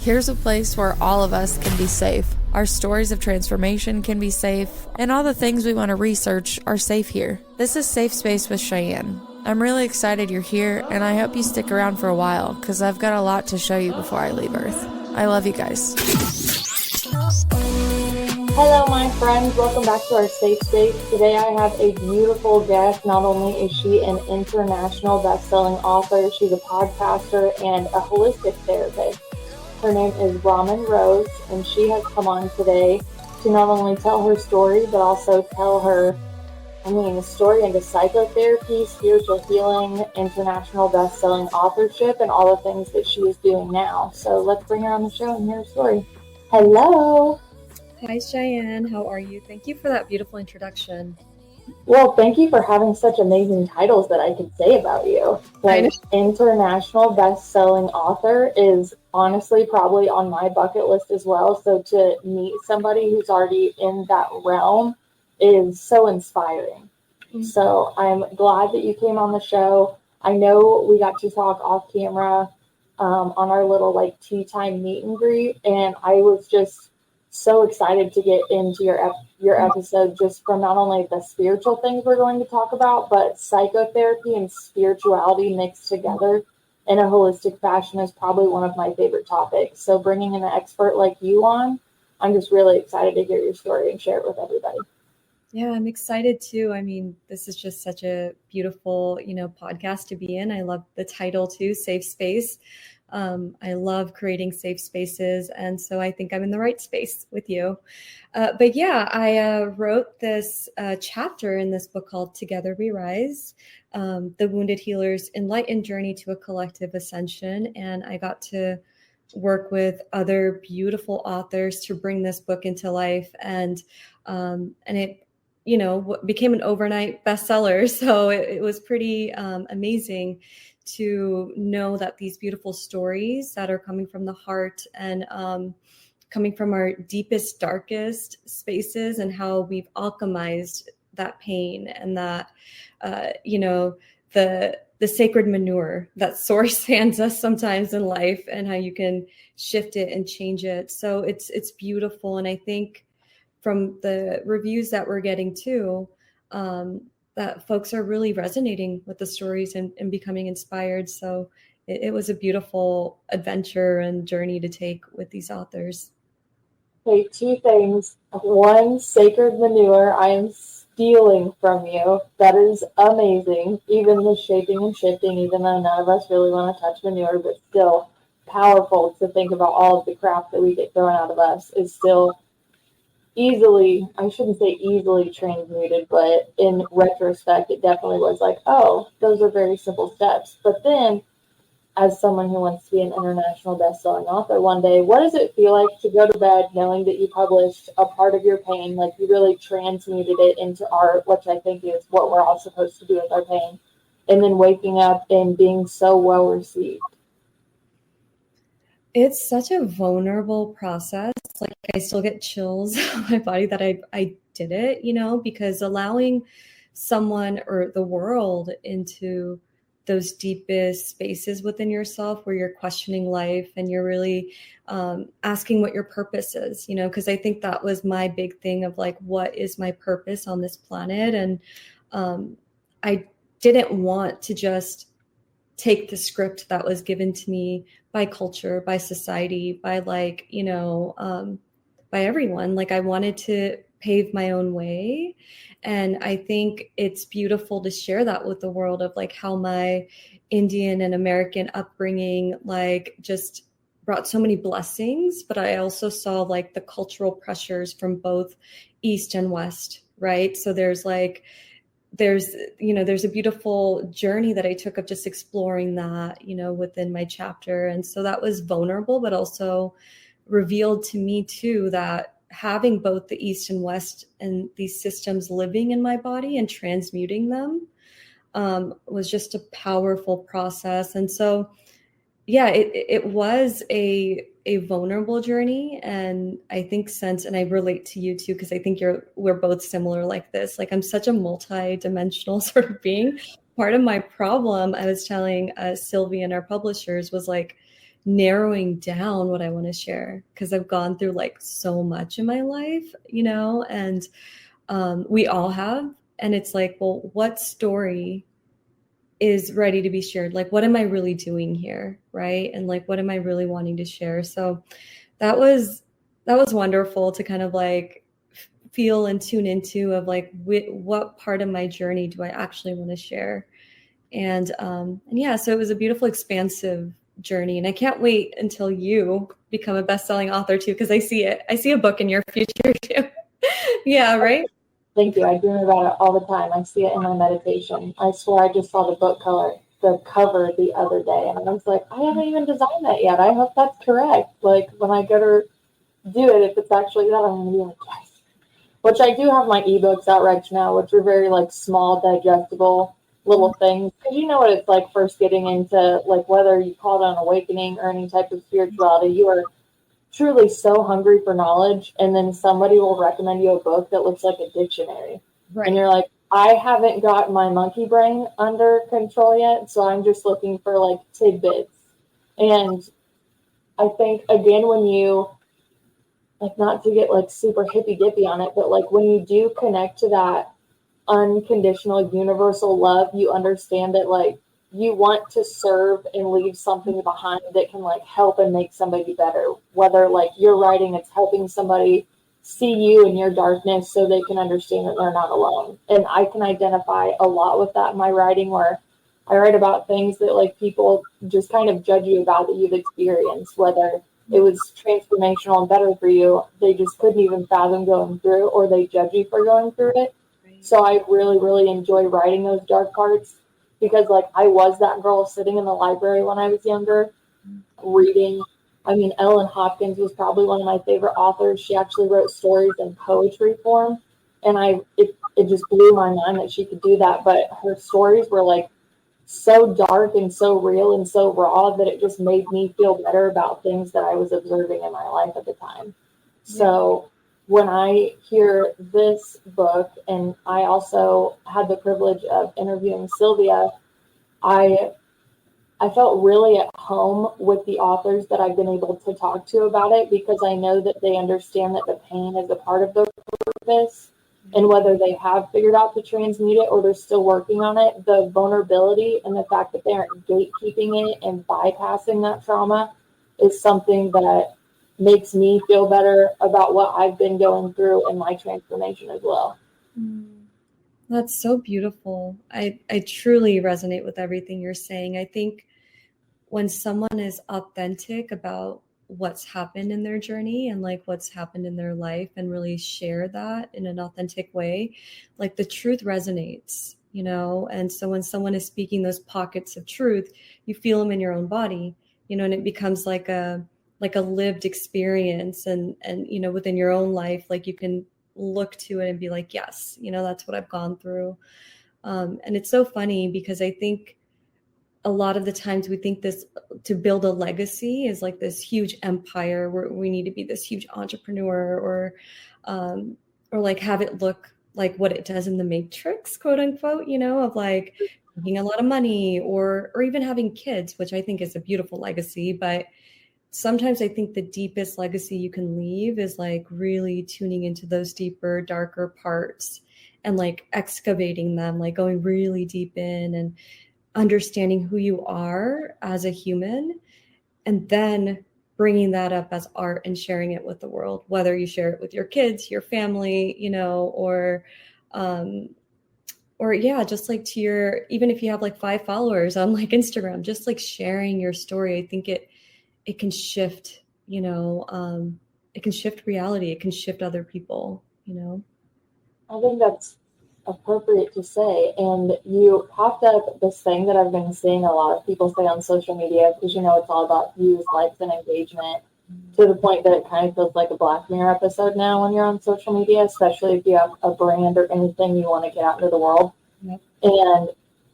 Here's a place where all of us can be safe. Our stories of transformation can be safe, and all the things we want to research are safe here. This is Safe Space with Cheyenne. I'm really excited you're here, and I hope you stick around for a while, because I've got a lot to show you before I leave Earth. I love you guys. Hello, my friends. Welcome back to our Safe Space. Today I have a beautiful guest. Not only is she an international best-selling author, she's a podcaster and a holistic therapist. Her name is Raman Rose, and she has come on today to not only tell her story, but also tell her, story into psychotherapy, spiritual healing, international best-selling authorship, and all the things that she is doing now. So let's bring her on the show and hear her story. Hello. Hi, Cheyenne. How are you? Thank you for that beautiful introduction. Well, thank you for having such amazing titles that I could say about you. Like, international best-selling author is honestly probably on my bucket list as well. So to meet somebody who's already in that realm is so inspiring. Mm-hmm. So I'm glad that you came on the show. I know we got to talk off camera on our little tea time meet and greet, and I was just so excited to get into your episode, just from not only the spiritual things we're going to talk about, but psychotherapy and spirituality mixed together in a holistic fashion is probably one of my favorite topics. So bringing an expert like you on, I'm just really excited to hear your story and share it with everybody. Yeah, I'm excited too. This is just such a beautiful, podcast to be in. I love the title too, Safe Space. I love creating safe spaces, and so I think I'm in the right space with you. But yeah, I wrote this chapter in this book called Together We Rise, The Wounded Healer's Enlightened Journey to a Collective Ascension, and I got to work with other beautiful authors to bring this book into life, and it became an overnight bestseller. So it was pretty amazing to know that these beautiful stories that are coming from the heart and coming from our deepest, darkest spaces, and how we've alchemized that pain and that, the sacred manure that source hands us sometimes in life, and how you can shift it and change it. So it's beautiful. And I think from the reviews that we're getting too, that folks are really resonating with the stories and becoming inspired. So it was a beautiful adventure and journey to take with these authors. Okay, two things. One, sacred manure, I am stealing from you. That is amazing. Even the shaping and shifting, even though none of us really want to touch manure, but still powerful to think about all of the crap that we get thrown out of us is still I shouldn't say easily transmuted, but in retrospect, it definitely was like, oh, those are very simple steps. But then, as someone who wants to be an international best-selling author one day, what does it feel like to go to bed knowing that you published a part of your pain, like you really transmuted it into art, which I think is what we're all supposed to do with our pain, and then waking up and being so well received? It's such a vulnerable process. Like, I still get chills on my body that I did it, because allowing someone or the world into those deepest spaces within yourself where you're questioning life and you're really asking what your purpose is, because I think that was my big thing of what is my purpose on this planet? And I didn't want to just take the script that was given to me by culture, by society, by by everyone. I wanted to pave my own way. And I think it's beautiful to share that with the world of how my Indian and American upbringing, just brought so many blessings, but I also saw the cultural pressures from both East and West, right? So there's a beautiful journey that I took of just exploring that, within my chapter. And so that was vulnerable, but also revealed to me too, that having both the East and West and these systems living in my body and transmuting them was just a powerful process. And so, yeah, it was a vulnerable journey. And I think and I relate to you too, because I think we're both similar like this. I'm such a multi-dimensional sort of being. Part of my problem, I was telling Sylvie and our publishers, was narrowing down what I want to share, because I've gone through like so much in my life, and we all have. And it's like, well, what story is ready to be shared? Like, what am I really doing here? Right. And like, what am I really wanting to share? So that was wonderful to kind of like feel and tune into of like, what part of my journey do I actually want to share? And yeah, so it was a beautiful, expansive journey. And I can't wait until you become a best-selling author too, because I see a book in your future too. Yeah, right? Thank you. I dream about it all the time. I see it in my meditation. I swear I just saw the cover the other day, and I was like, I haven't even designed that yet. I hope that's correct. Like, when I go to do it, if it's actually that, I'm going to be like, yes. Which I do have my ebooks out right now, which are very like small, digestible little things. Because you know what it's like first getting into, like, whether you call it an awakening or any type of spirituality, you are truly so hungry for knowledge, and then somebody will recommend you a book that looks like a dictionary. Right. And you're like, I haven't got my monkey brain under control yet, so I'm just looking for like tidbits. And I think, again, when you, like, not to get like super hippy dippy on it, but like when you do connect to that unconditional universal love, you understand that like you want to serve and leave something behind that can like help and make somebody better. Whether like you're writing, it's helping somebody see you in your darkness so they can understand that they're not alone. And I can identify a lot with that in my writing, where I write about things that like people just kind of judge you about that you've experienced, whether it was transformational and better for you, they just couldn't even fathom going through, or they judge you for going through it. Right. So I really, really enjoy writing those dark parts, because like I was that girl sitting in the library when I was younger, reading. I mean, Ellen Hopkins was probably one of my favorite authors. She actually wrote stories in poetry form, and it just blew my mind that she could do that. But her stories were like so dark and so real and so raw that it just made me feel better about things that I was observing in my life at the time. Yeah. So when I hear this book, and I also had the privilege of interviewing Sylvia, I felt really at home with the authors that I've been able to talk to about it, because I know that they understand that the pain is a part of the purpose. And whether they have figured out to transmute it or they're still working on it, the vulnerability and the fact that they aren't gatekeeping it and bypassing that trauma is something that makes me feel better about what I've been going through in my transformation as well. That's so beautiful. I truly resonate with everything you're saying. I think when someone is authentic about what's happened in their journey and like what's happened in their life, and really share that in an authentic way, like the truth resonates, and so when someone is speaking those pockets of truth, you feel them in your own body, and it becomes like a lived experience, and within your own life, like you can look to it and be like, yes, that's what I've gone through. And it's so funny, because I think a lot of the times we think this, to build a legacy, is like this huge empire where we need to be this huge entrepreneur, or like have it look like what it does in the Matrix, quote unquote, of like making a lot of money, or even having kids, which I think is a beautiful legacy. But sometimes I think the deepest legacy you can leave is like really tuning into those deeper, darker parts, and like excavating them, like going really deep in and understanding who you are as a human, and then bringing that up as art and sharing it with the world, whether you share it with your kids, your family, or yeah, just like to your, even if you have like 5 followers on like Instagram, just like sharing your story. I think it can shift, it can shift reality. It can shift other people, I think that's appropriate to say. And you popped up this thing that I've been seeing a lot of people say on social media, because it's all about views, likes, and engagement, to the point that it kind of feels like a Black Mirror episode now when you're on social media, especially if you have a brand or anything you want to get out into the world. Yep. And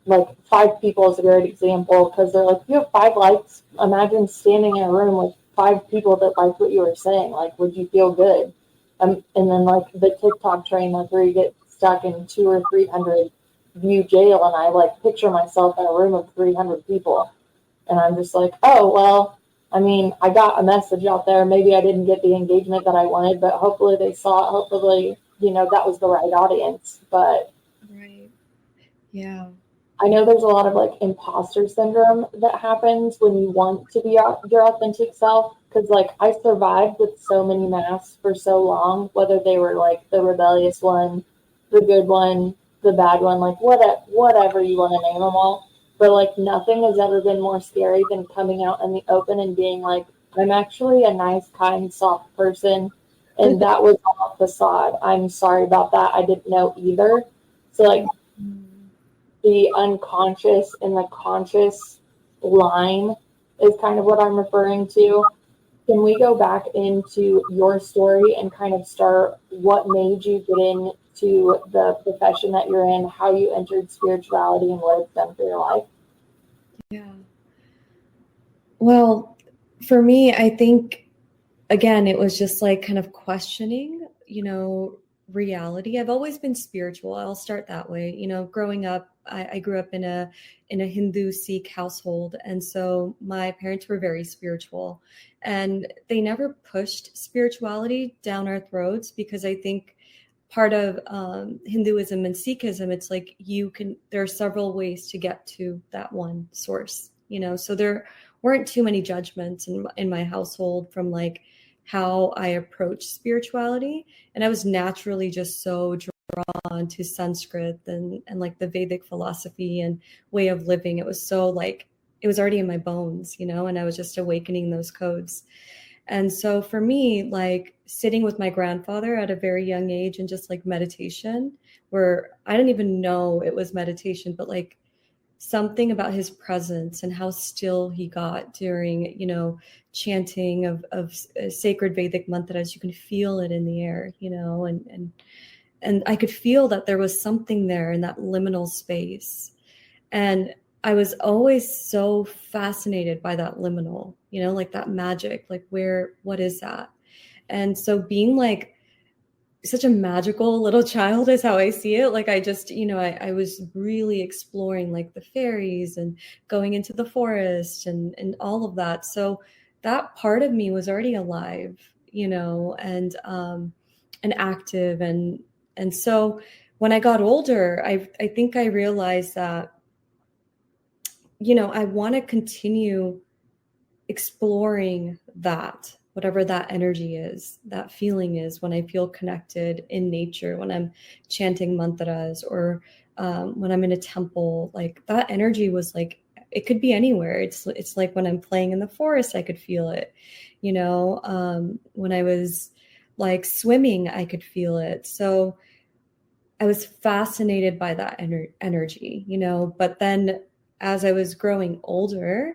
like 5 people is a great example, because they're like, you have 5 likes. Imagine standing in a room with 5 people that liked what you were saying. Like, would you feel good? And then like the TikTok train, like where you get stuck in 200 or 300 view jail, and I like picture myself in a room of 300 people, and I'm just like, oh well, I mean, I got a message out there. Maybe I didn't get the engagement that I wanted, but hopefully they saw it. Hopefully, that was the right audience. But Right. Yeah. I know there's a lot of like imposter syndrome that happens when you want to be your authentic self. Because like I survived with so many masks for so long, whether they were like the rebellious one, the good one, the bad one, like whatever you want to name them all. But like nothing has ever been more scary than coming out in the open and being like, I'm actually a nice, kind, soft person. And that was all a facade. I'm sorry about that. I didn't know either. So like the unconscious and the conscious line is kind of what I'm referring to. Can we go back into your story and kind of start what made you get into the profession that you're in, how you entered spirituality and what it's done for your life? Yeah. Well, for me, I think, again, it was just like kind of questioning, reality. I've always been spiritual. I'll start that way. Growing up, I grew up in a Hindu Sikh household, and so my parents were very spiritual, and they never pushed spirituality down our throats, because I think part of Hinduism and Sikhism, it's like there are several ways to get to that one source. So there weren't too many judgments in my household from like how I approach spirituality. And I was naturally just so drawn to Sanskrit and like the Vedic philosophy and way of living. It was so like, it was already in my bones, and I was just awakening those codes. And so for me, like sitting with my grandfather at a very young age and just like meditation, where I didn't even know it was meditation, but like something about his presence and how still he got during, chanting of sacred Vedic mantras. You can feel it in the air, and I could feel that there was something there in that liminal space. And I was always so fascinated by that liminal, like that magic, like what is that? And so being like such a magical little child is how I see it. Like I just, I was really exploring like the fairies and going into the forest and all of that. So that part of me was already alive, and active. And so when I got older, I think I realized that, I want to continue exploring that, whatever that energy is, that feeling is when I feel connected in nature, when I'm chanting mantras, or when I'm in a temple. Like that energy was like, it could be anywhere. It's like when I'm playing in the forest, I could feel it. When I was like swimming, I could feel it. So I was fascinated by that energy, but then as I was growing older,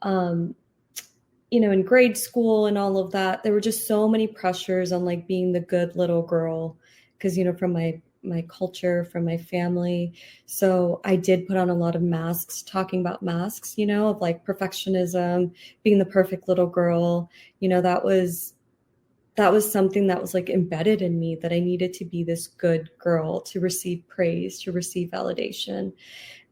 in grade school and all of that, there were just so many pressures on like being the good little girl, because, from my culture, from my family. So I did put on a lot of masks, talking about masks, of like perfectionism, being the perfect little girl. That was something that was like embedded in me, that I needed to be this good girl to receive praise, to receive validation.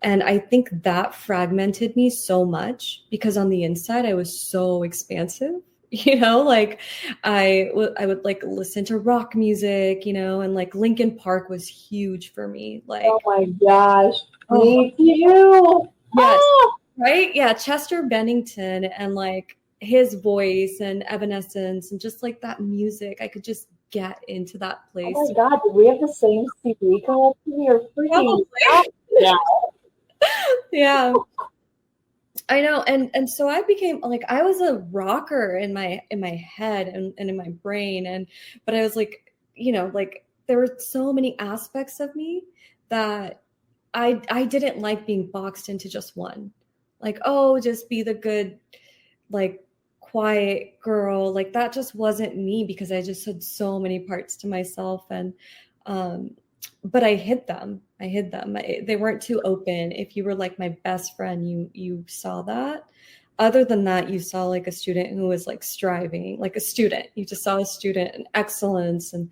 And I think that fragmented me so much, because on the inside, I was so expansive, like I would like listen to rock music, and like Linkin Park was huge for me. Like, oh my gosh, me too. Yes. Right. Yeah. Chester Bennington and like his voice and Evanescence and just like that music, I could just get into that place. Oh my God, did we have the same CD collection? You're freaking yeah. Yeah. I know. And so I became like, I was a rocker in my head and in my brain. But I was like, like there were so many aspects of me that I didn't like being boxed into just one. Like, oh, just be the good, like quiet girl. Like that just wasn't me, because I just had so many parts to myself. And but I hid them. They weren't too open. If you were like my best friend, you saw that. Other than that, you saw like a student who was like striving, like a student. You just saw a student in excellence and,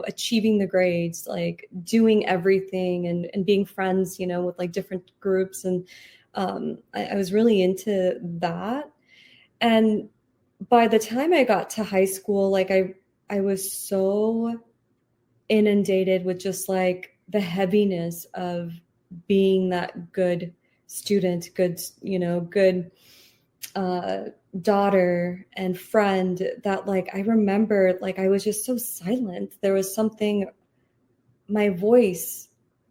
achieving the grades, like doing everything and being friends, with like different groups. And I was really into that. And by the time I got to high school, like I was so inundated with just like the heaviness of being that good student, good, good daughter and friend, that like I remember like I was just so silent. There was something, my voice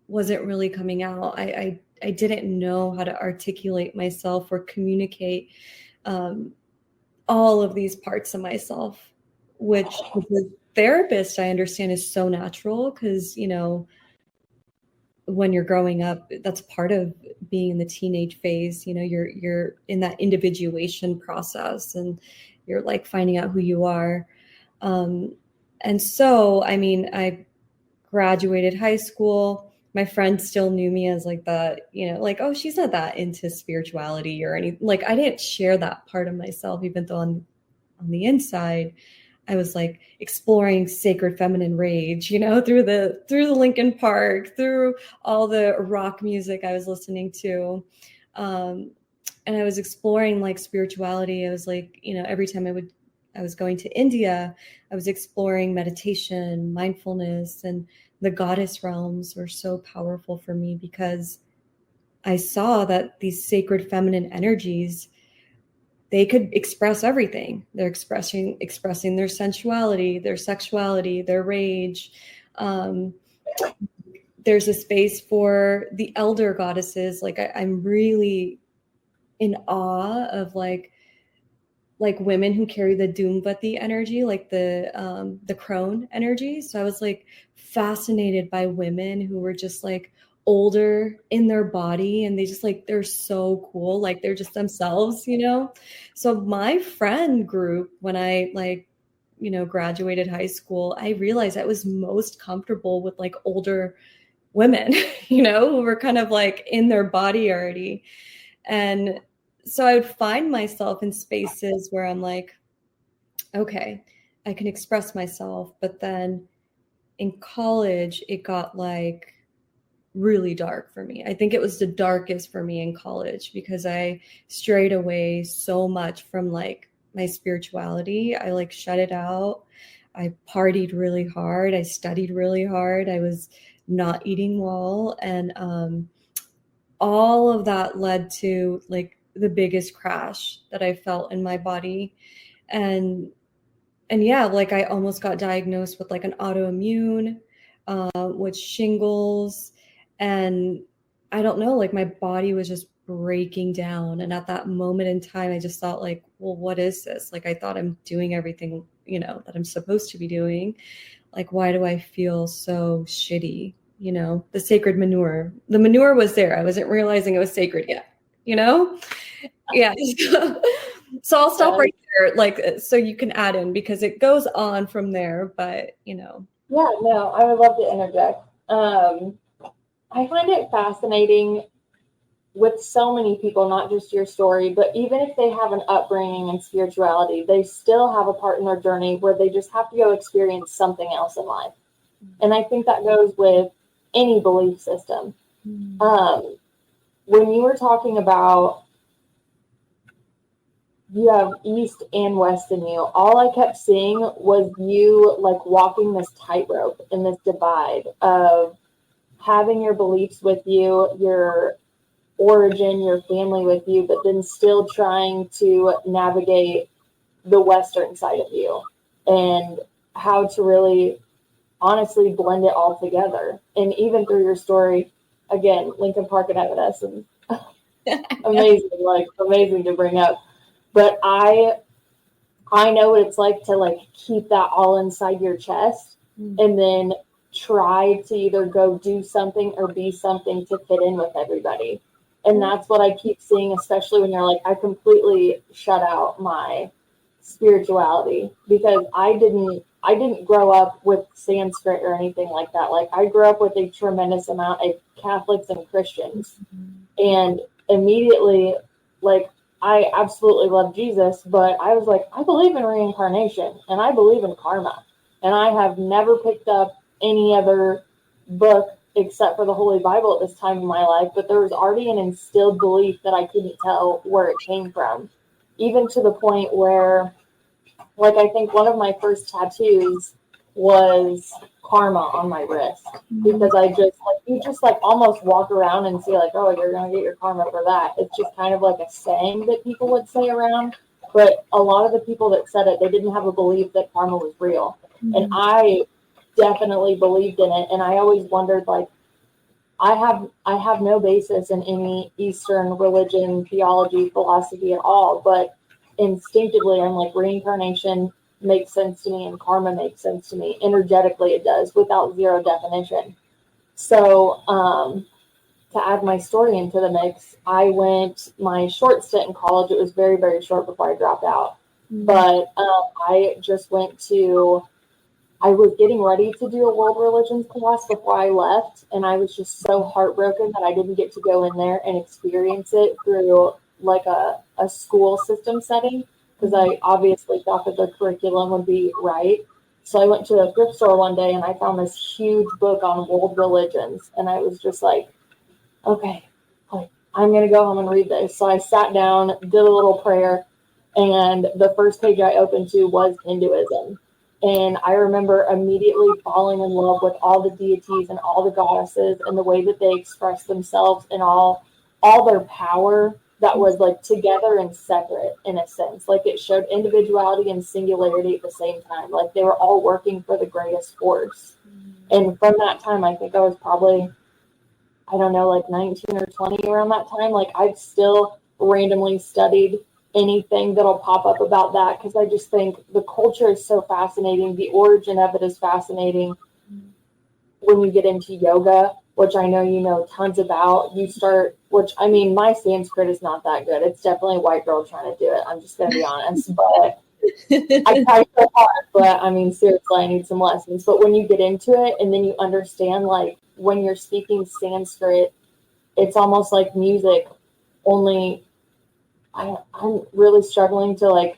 wasn't really coming out. I didn't know how to articulate myself or communicate all of these parts of myself, which as a therapist, I understand is so natural because, when you're growing up, that's part of being in the teenage phase. You're in that individuation process and you're like finding out who you are. And so, I mean, I graduated high school. My friends still knew me as like the, like, oh, she's not that into spirituality or anything. Like I didn't share that part of myself, even though on the inside, I was like exploring sacred feminine rage, through the Linkin Park, through all the rock music I was listening to. And I was exploring like spirituality. I was like, every time I was going to India, I was exploring meditation, mindfulness, and the goddess realms were so powerful for me because I saw that these sacred feminine energies, they could express everything. They're expressing their sensuality, their sexuality, their rage. There's a space for the elder goddesses. Like I'm really in awe of like women who carry the Doombati energy, like the crone energy. So I was like fascinated by women who were just like older in their body and they just like, they're so cool. Like they're just themselves, So my friend group, when I graduated high school, I realized I was most comfortable with like older women, who were kind of like in their body already. And so I would find myself in spaces where I'm like, okay, I can express myself. But then in college, it got like really dark for me. I think it was the darkest for me in college because I strayed away so much from like my spirituality. I like shut it out. I partied really hard. I studied really hard. I was not eating well. And all of that led to like the biggest crash that I felt in my body. And yeah, like I almost got diagnosed with like an autoimmune, with shingles. And I don't know, like my body was just breaking down. And at that moment in time, I just thought like, well, what is this? Like, I thought I'm doing everything, that I'm supposed to be doing. Like, why do I feel so shitty? The sacred manure. The manure was there. I wasn't realizing it was sacred yet, Yeah. So I'll stop right there, like, so you can add in because it goes on from there, but Yeah, no, I would love to interject. I find it fascinating with so many people, not just your story, but even if they have an upbringing in spirituality, they still have a part in their journey where they just have to go experience something else in life. And I think that goes with any belief system. When you were talking about you have east and west in you, all I kept seeing was you like walking this tightrope in this divide of having your beliefs with you, your origin, your family with you, but then still trying to navigate the western side of you and how to really honestly blend it all together. And even through your story, again, Linkin Park and Evanescence, amazing to bring up. But I know what it's like to like keep that all inside your chest and then try to either go do something or be something to fit in with everybody. And that's what I keep seeing, especially when you're like, I completely shut out my spirituality because I didn't grow up with Sanskrit or anything like that. Like I grew up with a tremendous amount of Catholics and Christians. And immediately, like, I absolutely love Jesus, but I was like, I believe in reincarnation and I believe in karma. And I have never picked up any other book except for the Holy Bible at this time in my life. But there was already an instilled belief that I couldn't tell where it came from. even to the point where, like, I think one of my first tattoos was karma on my wrist, because I just like, you just like almost walk around and see like, oh, you're gonna get your karma for that. It's just kind of like a saying that people would say around, but a lot of the people that said it, they didn't have a belief that karma was real. And I definitely believed in it, and I always wondered, like, I have no basis in any Eastern religion, theology, philosophy at all, but instinctively I'm like, reincarnation makes sense to me and karma makes sense to me. Energetically it does, without zero definition. So to add my story into the mix, I went my short stint in college. It was very, very short before I dropped out. But I just went to, I was getting ready to do a world religions class before I left, and I was just so heartbroken that I didn't get to go in there and experience it through like a school system setting, because I obviously thought that the curriculum would be right. So I went to a thrift store one day and I found this huge book on world religions, and I was just like, okay, like, I'm going to go home and read this. So I sat down, did a little prayer, and the first page I opened to was Hinduism. And I remember immediately falling in love with all the deities and all the goddesses and the way that they express themselves and all their power that was like together and separate in a sense. Like, it showed individuality and singularity at the same time. Like, they were all working for the greatest force. And from that time, I think I was probably, I don't know, like 19 or 20 around that time. Like, I've still randomly studied anything that'll pop up about that, because I just think the culture is so fascinating. The origin of it is fascinating. When you get into yoga, which I know you know tons about, you start, which, I mean, my Sanskrit is not that good. It's definitely a white girl trying to do it. I'm just going to be honest, but I try so hard, but I mean, seriously, I need some lessons. But when you get into it and then you understand, like, when you're speaking Sanskrit, it's almost like music, only I'm really struggling to like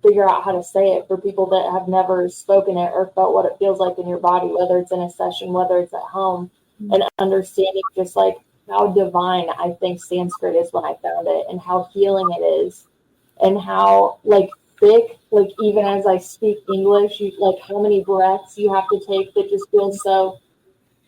figure out how to say it for people that have never spoken it or felt what it feels like in your body, whether it's in a session, whether it's at home, and understanding just like how divine I think Sanskrit is when I found it, and how healing it is, and how like thick, like even as I speak English, you, like how many breaths you have to take that just feels so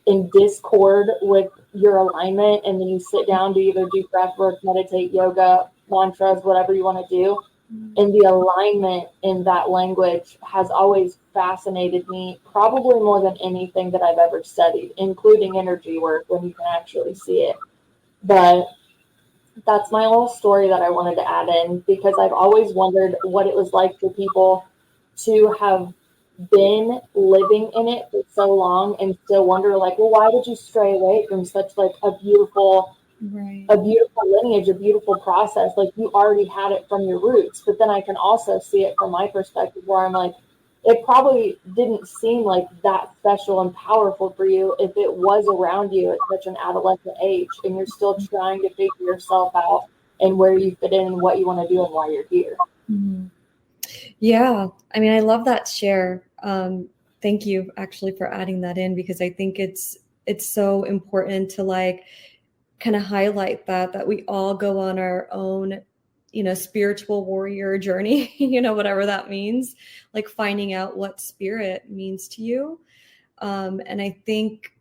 in discord with your alignment, and then you sit down to either do breath work, meditate, yoga, mantras, whatever you want to do. And the alignment in that language has always fascinated me, probably more than anything that I've ever studied, including energy work when you can actually see it. But that's my little story that I wanted to add in, because I've always wondered what it was like for people to have been living in it for so long and still wonder, like, well, why did you stray away from such like a beautiful lineage, a beautiful process? Like, you already had it from your roots. But then I can also see it from my perspective, where I'm like, it probably didn't seem like that special and powerful for you if it was around you at such an adolescent age, and you're still trying to figure yourself out and where you fit in and what you want to do and why you're here. Yeah, I mean, I love that share. Thank you actually for adding that in, because I think it's so important to like kind of highlight that we all go on our own, you know, spiritual warrior journey, you know, whatever that means, like finding out what spirit means to you. And I think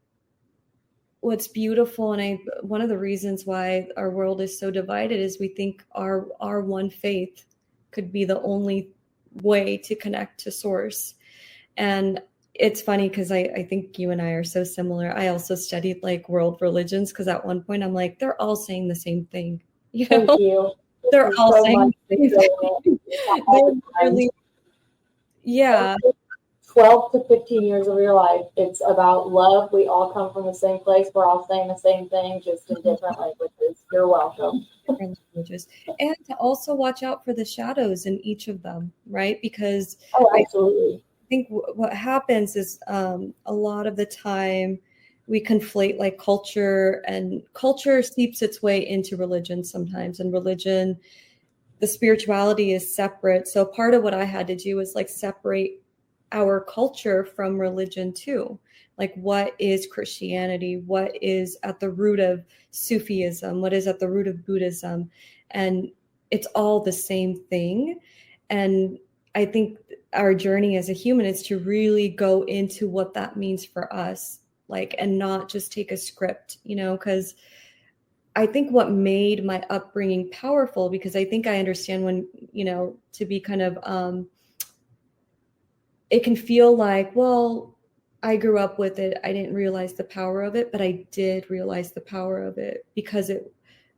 what's beautiful, and one of the reasons why our world is so divided is we think our one faith could be the only way to connect to source. And it's funny because I think you and I are so similar. I also studied like world religions, because at one point I'm like, they're all saying the same thing. You know? Thank you. They're all so saying the same thing. Really, yeah. 12 to 15 years of your life, it's about love. We all come from the same place. We're all saying the same thing, just in different languages. You're welcome. Different languages. And to also watch out for the shadows in each of them, right? Because absolutely. I think what happens is a lot of the time we conflate like culture, and culture seeps its way into religion sometimes, and religion, the spirituality is separate. So part of what I had to do was like separate our culture from religion too. Like, what is Christianity? What is at the root of Sufism? What is at the root of Buddhism? And it's all the same thing. And I think our journey as a human is to really go into what that means for us, like, and not just take a script, you know, because I think what made my upbringing powerful, because I think I understand when, you know, to be kind of, it can feel like, well, I grew up with it, I didn't realize the power of it, but I did realize the power of it, because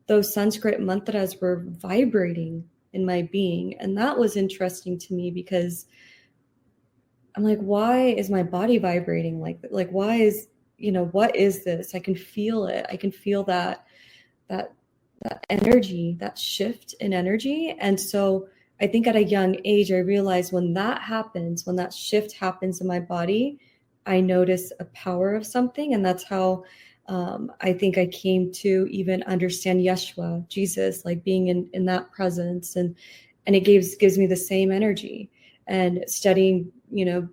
those Sanskrit mantras were vibrating in my being. And that was interesting to me, because I'm like, why is my body vibrating like why is, you know, what is this? I can feel it. I can feel that energy, that shift in energy. And so I think at a young age, I realized when that happens, when that shift happens in my body, I notice a power of something. And that's how I think I came to even understand Yeshua, Jesus, like being in that presence. And it gives me the same energy. And studying, you know,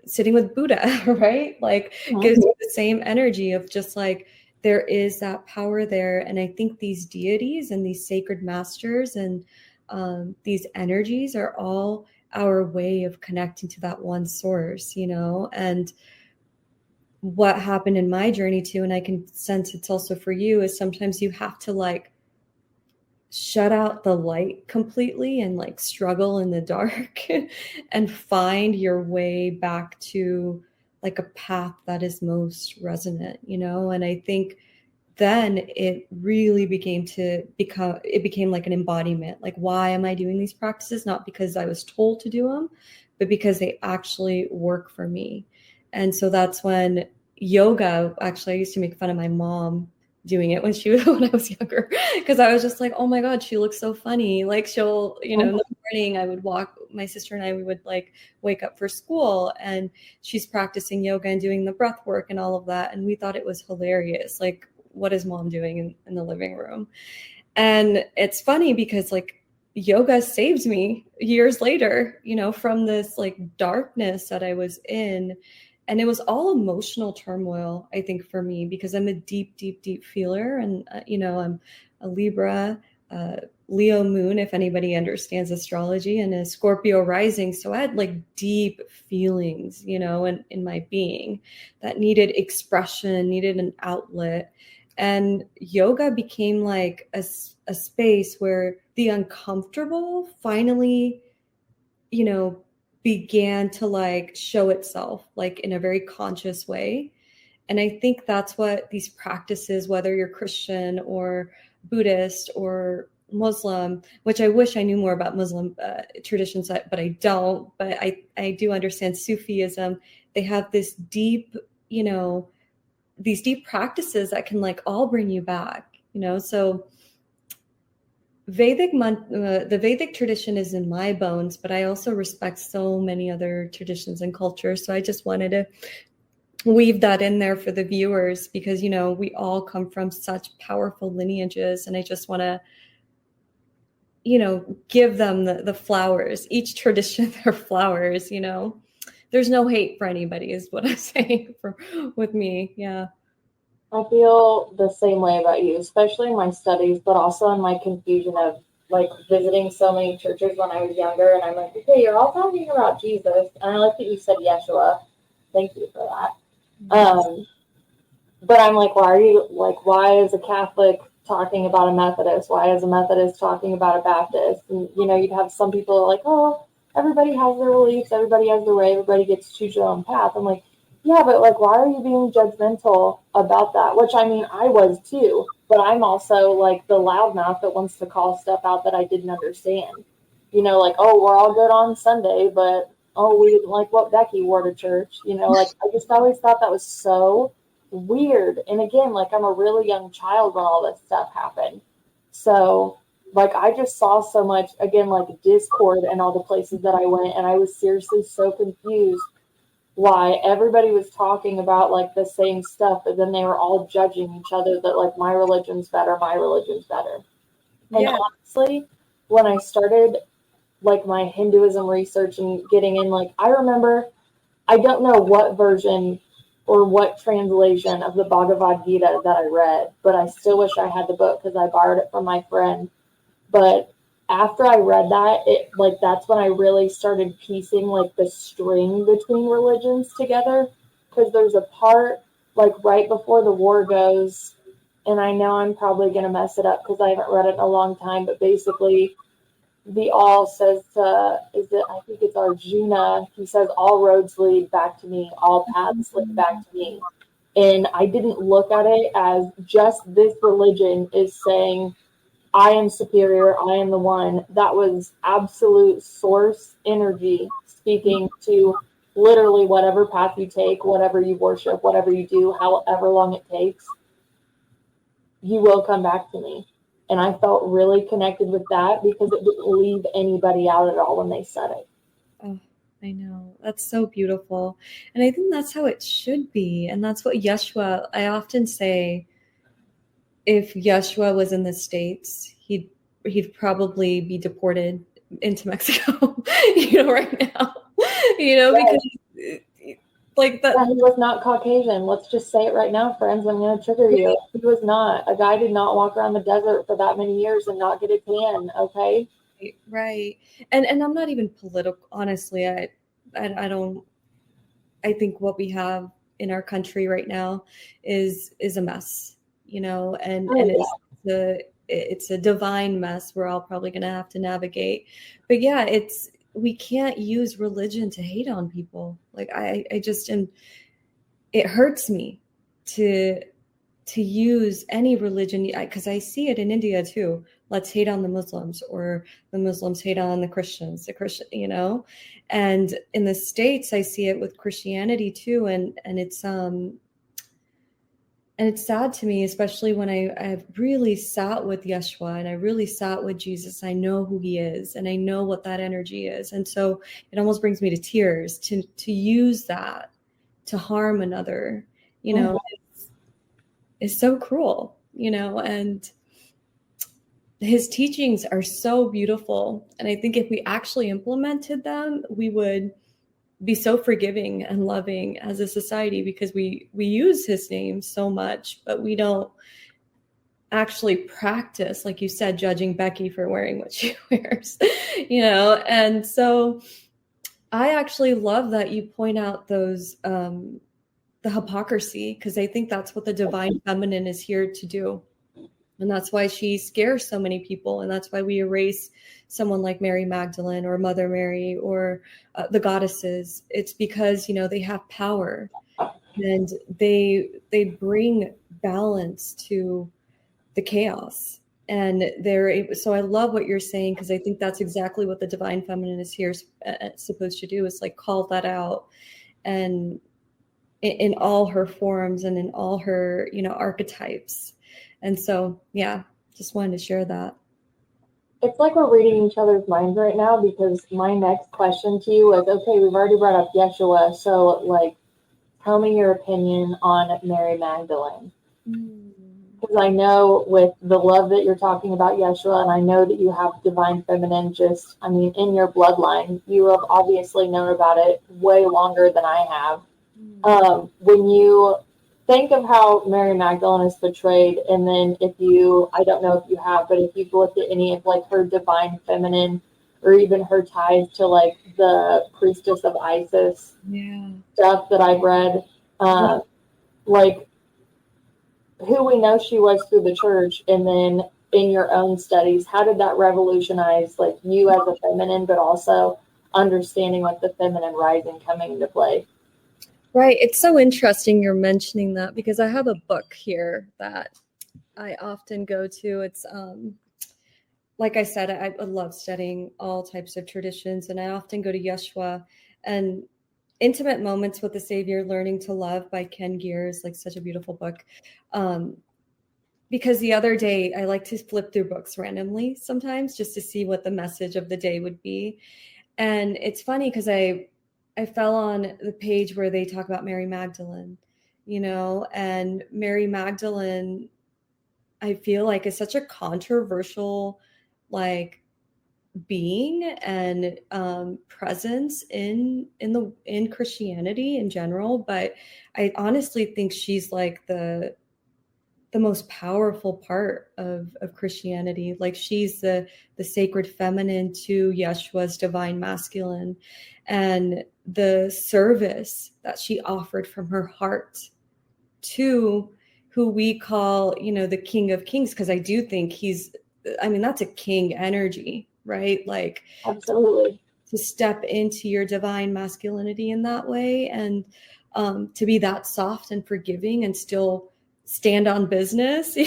sitting with Buddha, right? Like gives me the same energy of just like, there is that power there. And I think these deities and these sacred masters and these energies are all our way of connecting to that one source, you know. And what happened in my journey too, and I can sense it's also for you, is sometimes you have to like shut out the light completely and like struggle in the dark and find your way back to like a path that is most resonant, you know. And I think then it really became like an embodiment. Like, why am I doing these practices? Not because I was told to do them, but because they actually work for me. And so that's when yoga, actually, I used to make fun of my mom doing it when I was younger, because I was just like, oh my God, she looks so funny. Like she'll, you know, in the morning I would walk, my sister and I, we would like wake up for school and she's practicing yoga and doing the breath work and all of that. And we thought it was hilarious. Like, what is mom doing in the living room? And it's funny because like yoga saved me years later, you know, from this like darkness that I was in. And it was all emotional turmoil, I think, for me, because I'm a deep, deep, deep feeler. And, you know, I'm a Libra, Leo moon, if anybody understands astrology, and a Scorpio rising. So I had like deep feelings, you know, in my being that needed expression, needed an outlet. And yoga became like a space where the uncomfortable finally, you know, began to like show itself like in a very conscious way. And I think that's what these practices, whether you're Christian or Buddhist or Muslim, which I wish I knew more about Muslim traditions, but I don't, but I do understand Sufism. They have this deep, you know, these deep practices that can like all bring you back, you know. So the Vedic tradition is in my bones, but I also respect so many other traditions and cultures. So I just wanted to weave that in there for the viewers, because, you know, we all come from such powerful lineages, and I just want to, you know, give them the flowers, each tradition their flowers, you know. There's no hate for anybody is what I'm saying with me. Yeah. I feel the same way about you, especially in my studies, but also in my confusion of like visiting so many churches when I was younger. And I'm like, okay, you're all talking about Jesus. And I like that you said Yeshua. Thank you for that. But I'm like, why is a Catholic talking about a Methodist? Why is a Methodist talking about a Baptist? And, you know, you'd have some people like, oh, everybody has their beliefs. Everybody has their way. Everybody gets to choose their own path. I'm like, yeah, but like, why are you being judgmental about that? Which, I mean, I was too, but I'm also like the loudmouth that wants to call stuff out that I didn't understand. You know, like, oh, we're all good on Sunday, but oh, we didn't like what Becky wore to church. You know, like, I just always thought that was so weird. And again, like, I'm a really young child when all this stuff happened. So like, I just saw so much, again, like discord in all the places that I went. And I was seriously so confused why everybody was talking about like the same stuff, but then they were all judging each other that like my religion's better. And honestly, when I started like my Hinduism research and getting in, like, I remember, I don't know what version or what translation of the Bhagavad Gita that I read, but I still wish I had the book because I borrowed it from my friend. But after I read that, it like that's when I really started piecing like the string between religions together. Because there's a part like right before the war goes, and I know I'm probably gonna mess it up because I haven't read it in a long time, but basically the all says to I think it's Arjuna, he says all roads lead back to me, all paths lead back to me. And I didn't look at it as just this religion is saying I am superior, I am the one. That was absolute source energy speaking to literally whatever path you take, whatever you worship, whatever you do, however long it takes, you will come back to me. And I felt really connected with that because it didn't leave anybody out at all when they said it. Oh, I know. That's so beautiful. And I think that's how it should be. And that's what Yeshua, I often say, if Yeshua was in the States, he'd probably be deported into Mexico, right now, because like that. Yeah, he was not Caucasian. Let's just say it right now, friends. I'm going to trigger you. He was not. A guy did not walk around the desert for that many years and not get a tan. Okay. Right. And I'm not even political. Honestly, I don't. I think what we have in our country right now is a mess, and it's a divine mess we're all probably going to have to navigate. But yeah, we can't use religion to hate on people. Like I just, and it hurts me to use any religion, because I see it in India too. Let's hate on the Muslims, or the Muslims hate on the Christians, and in the States I see it with Christianity too, and it's sad to me, especially when I've really sat with Yeshua and I really sat with Jesus. I know who he is and I know what that energy is, and so it almost brings me to tears to use that to harm another, is so cruel, and his teachings are so beautiful. And I think if we actually implemented them, we would be so forgiving and loving as a society, because we use his name so much, but we don't actually practice, like you said, judging Becky for wearing what she wears, and so I actually love that you point out those, the hypocrisy, because I think that's what the divine feminine is here to do. And that's why she scares so many people. And that's why we erase someone like Mary Magdalene or Mother Mary or the goddesses. It's because, they have power and they bring balance to the chaos. And so I love what you're saying, because I think that's exactly what the divine feminine is here supposed to do, is like call that out, and in all her forms and in all her, archetypes. And so, yeah, just wanted to share that. It's like we're reading each other's minds right now, because my next question to you is, okay, we've already brought up Yeshua. So, like, tell me your opinion on Mary Magdalene. Because I know with the love that you're talking about Yeshua, and I know that you have divine feminine in your bloodline, you have obviously known about it way longer than I have. When you think of how Mary Magdalene is portrayed, and then I don't know if you have, but if you've looked at any of like her divine feminine, or even her ties to like the priestess of Isis stuff that I've read, like who we know she was through the church, and then in your own studies, how did that revolutionize like you as a feminine, but also understanding like the feminine rising coming into play? Right. It's so interesting you're mentioning that, because I have a book here that I often go to. It's like I said, I love studying all types of traditions, and I often go to Yeshua and Intimate Moments with the Savior, Learning to Love by Ken Gear is like such a beautiful book. Because the other day I like to flip through books randomly sometimes just to see what the message of the day would be. And it's funny because I fell on the page where they talk about Mary Magdalene, and Mary Magdalene, I feel like, is such a controversial, like, being and presence in Christianity in general. But I honestly think she's like the the most powerful part of Christianity. Like she's the sacred feminine to Yeshua's divine masculine, and the service that she offered from her heart to who we call, the King of Kings, because I do think that's a king energy, right? Like absolutely, to step into your divine masculinity in that way, and to be that soft and forgiving and still stand on business,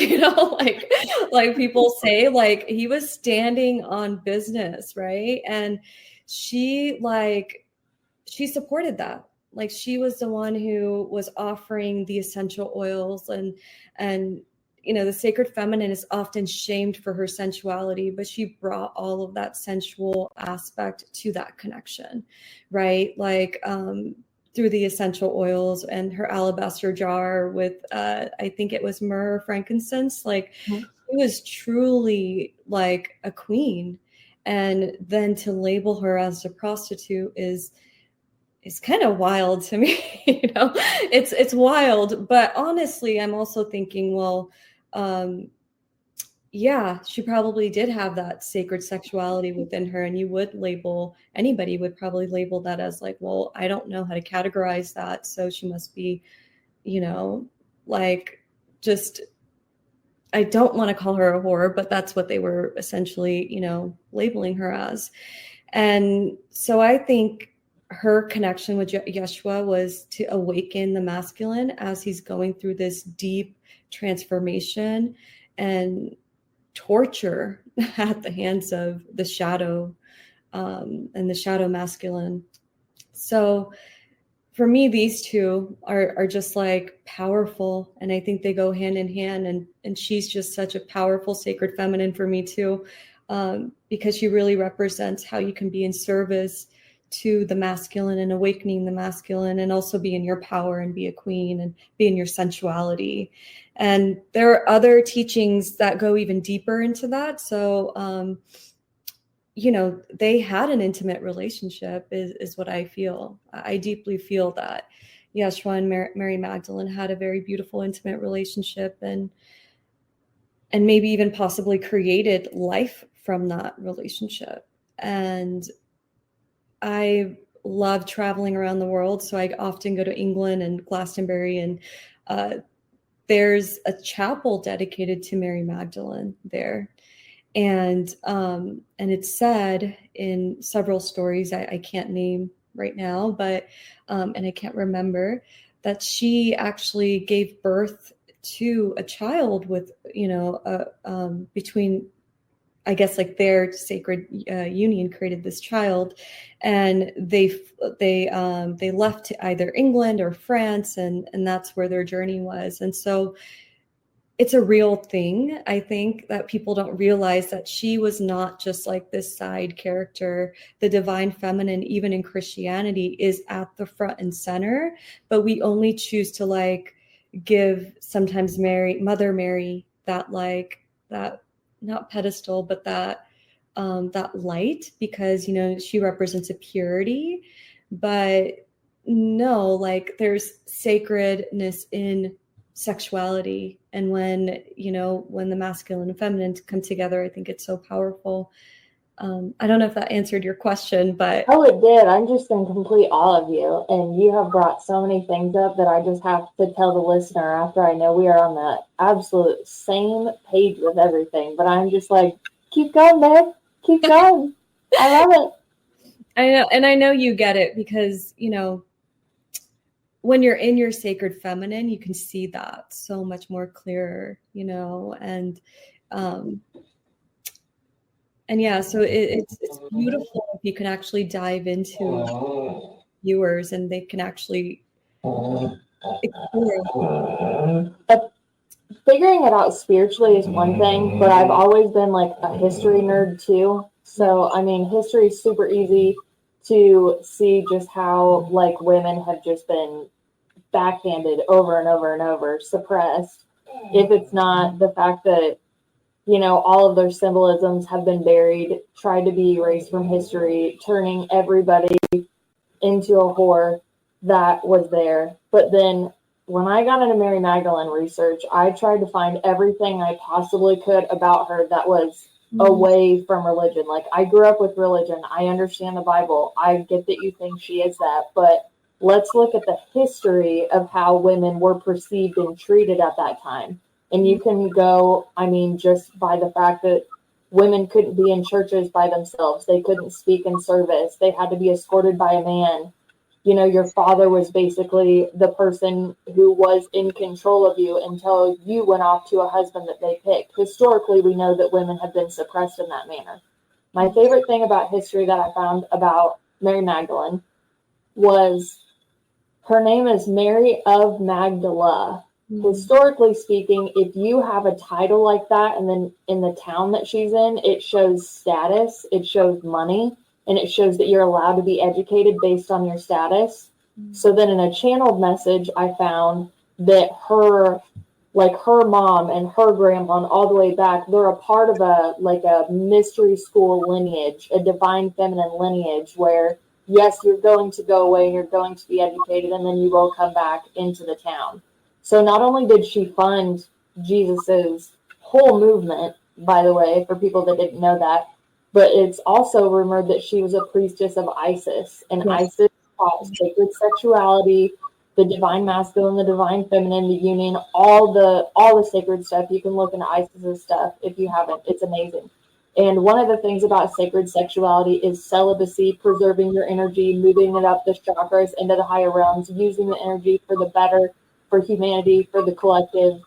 like people say, like he was standing on business, right? And she supported that. Like she was the one who was offering the essential oils, and the sacred feminine is often shamed for her sensuality, but she brought all of that sensual aspect to that connection, right? Like through the essential oils and her alabaster jar with I think it was myrrh, frankincense. Like she was truly like a queen. And then to label her as a prostitute is kind of wild to me. It's wild, but honestly, I'm also thinking, well, yeah, she probably did have that sacred sexuality within her, and anybody would probably label that as like, well, I don't know how to categorize that, so she must be, like just, I don't want to call her a whore, but that's what they were essentially, labeling her as. And so I think her connection with Yeshua was to awaken the masculine as he's going through this deep transformation and torture at the hands of the shadow and the shadow masculine. So for me, these two are just like powerful, and I think they go hand in hand. And she's just such a powerful sacred feminine for me too, because she really represents how you can be in service to the masculine and awakening the masculine, and also be in your power and be a queen and be in your sensuality. And there are other teachings that go even deeper into that. So, they had an intimate relationship is what I feel. I deeply feel that Yeshua and Mary Magdalene had a very beautiful, intimate relationship, and maybe even possibly created life from that relationship. And I love traveling around the world, so I often go to England and Glastonbury, and there's a chapel dedicated to Mary Magdalene there. And it's said in several stories, I can't name right now, but and I can't remember, that she actually gave birth to a child with, between, I guess, like their sacred union created this child, and they left to either England or France, and that's where their journey was. And so it's a real thing. I think that people don't realize that she was not just like this side character. The divine feminine, even in Christianity, is at the front and center, but we only choose to like give sometimes Mother Mary that not pedestal, but that light, because she represents a purity. But no, like there's sacredness in sexuality, and when the masculine and feminine come together, I think it's so powerful. I don't know if that answered your question, but it did. I'm just in complete awe of you, and you have brought so many things up that I just have to tell the listener after I know we are on the absolute same page with everything. But I'm just like, keep going, babe, keep going. I love it. I know, and I know you get it, because when you're in your sacred feminine, you can see that so much more clearer, and yeah, so it's beautiful if you can actually dive into viewers and they can actually explore. Figuring it out spiritually is one thing, but I've always been like a history nerd too. So, I mean, history is super easy to see just how like women have just been backhanded over and over and over, suppressed. If it's not the fact that, all of their symbolisms have been buried, tried to be erased from history, turning everybody into a whore that was there. But then when I got into Mary Magdalene research, I tried to find everything I possibly could about her that was away from religion. Like, I grew up with religion. I understand the Bible. I get that you think she is that, but let's look at the history of how women were perceived and treated at that time. And you can go, I mean, just by the fact that women couldn't be in churches by themselves. They couldn't speak in service. They had to be escorted by a man. You know, your father was basically the person who was in control of you until you went off to a husband that they picked. Historically, we know that women have been suppressed in that manner. My favorite thing about history that I found about Mary Magdalene was her name is Mary of Magdala. Historically speaking, if you have a title like that and then in the town that she's in, it shows status, it shows money, and it shows that you're allowed to be educated based on your status. So then in a channeled message, I found that her mom and her grandpa and all the way back, they're a part of a mystery school lineage, a divine feminine lineage where, yes, you're going to go away and you're going to be educated, and then you will come back into the town. So not only did she fund Jesus's whole movement, by the way, for people that didn't know that, but it's also rumored that she was a priestess of Isis, and Isis taught sacred sexuality, the divine masculine, the divine feminine, the union, all the sacred stuff. You can look into Isis's stuff if you haven't. It's amazing. And one of the things about sacred sexuality is celibacy, preserving your energy, moving it up the chakras into the higher realms, using the energy for the better, for humanity, for the collective,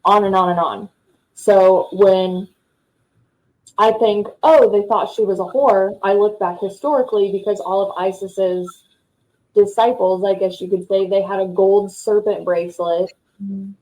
on and on and on. So when I think, oh, they thought she was a whore, I look back historically because all of Isis's disciples, I guess you could say, they had a gold serpent bracelet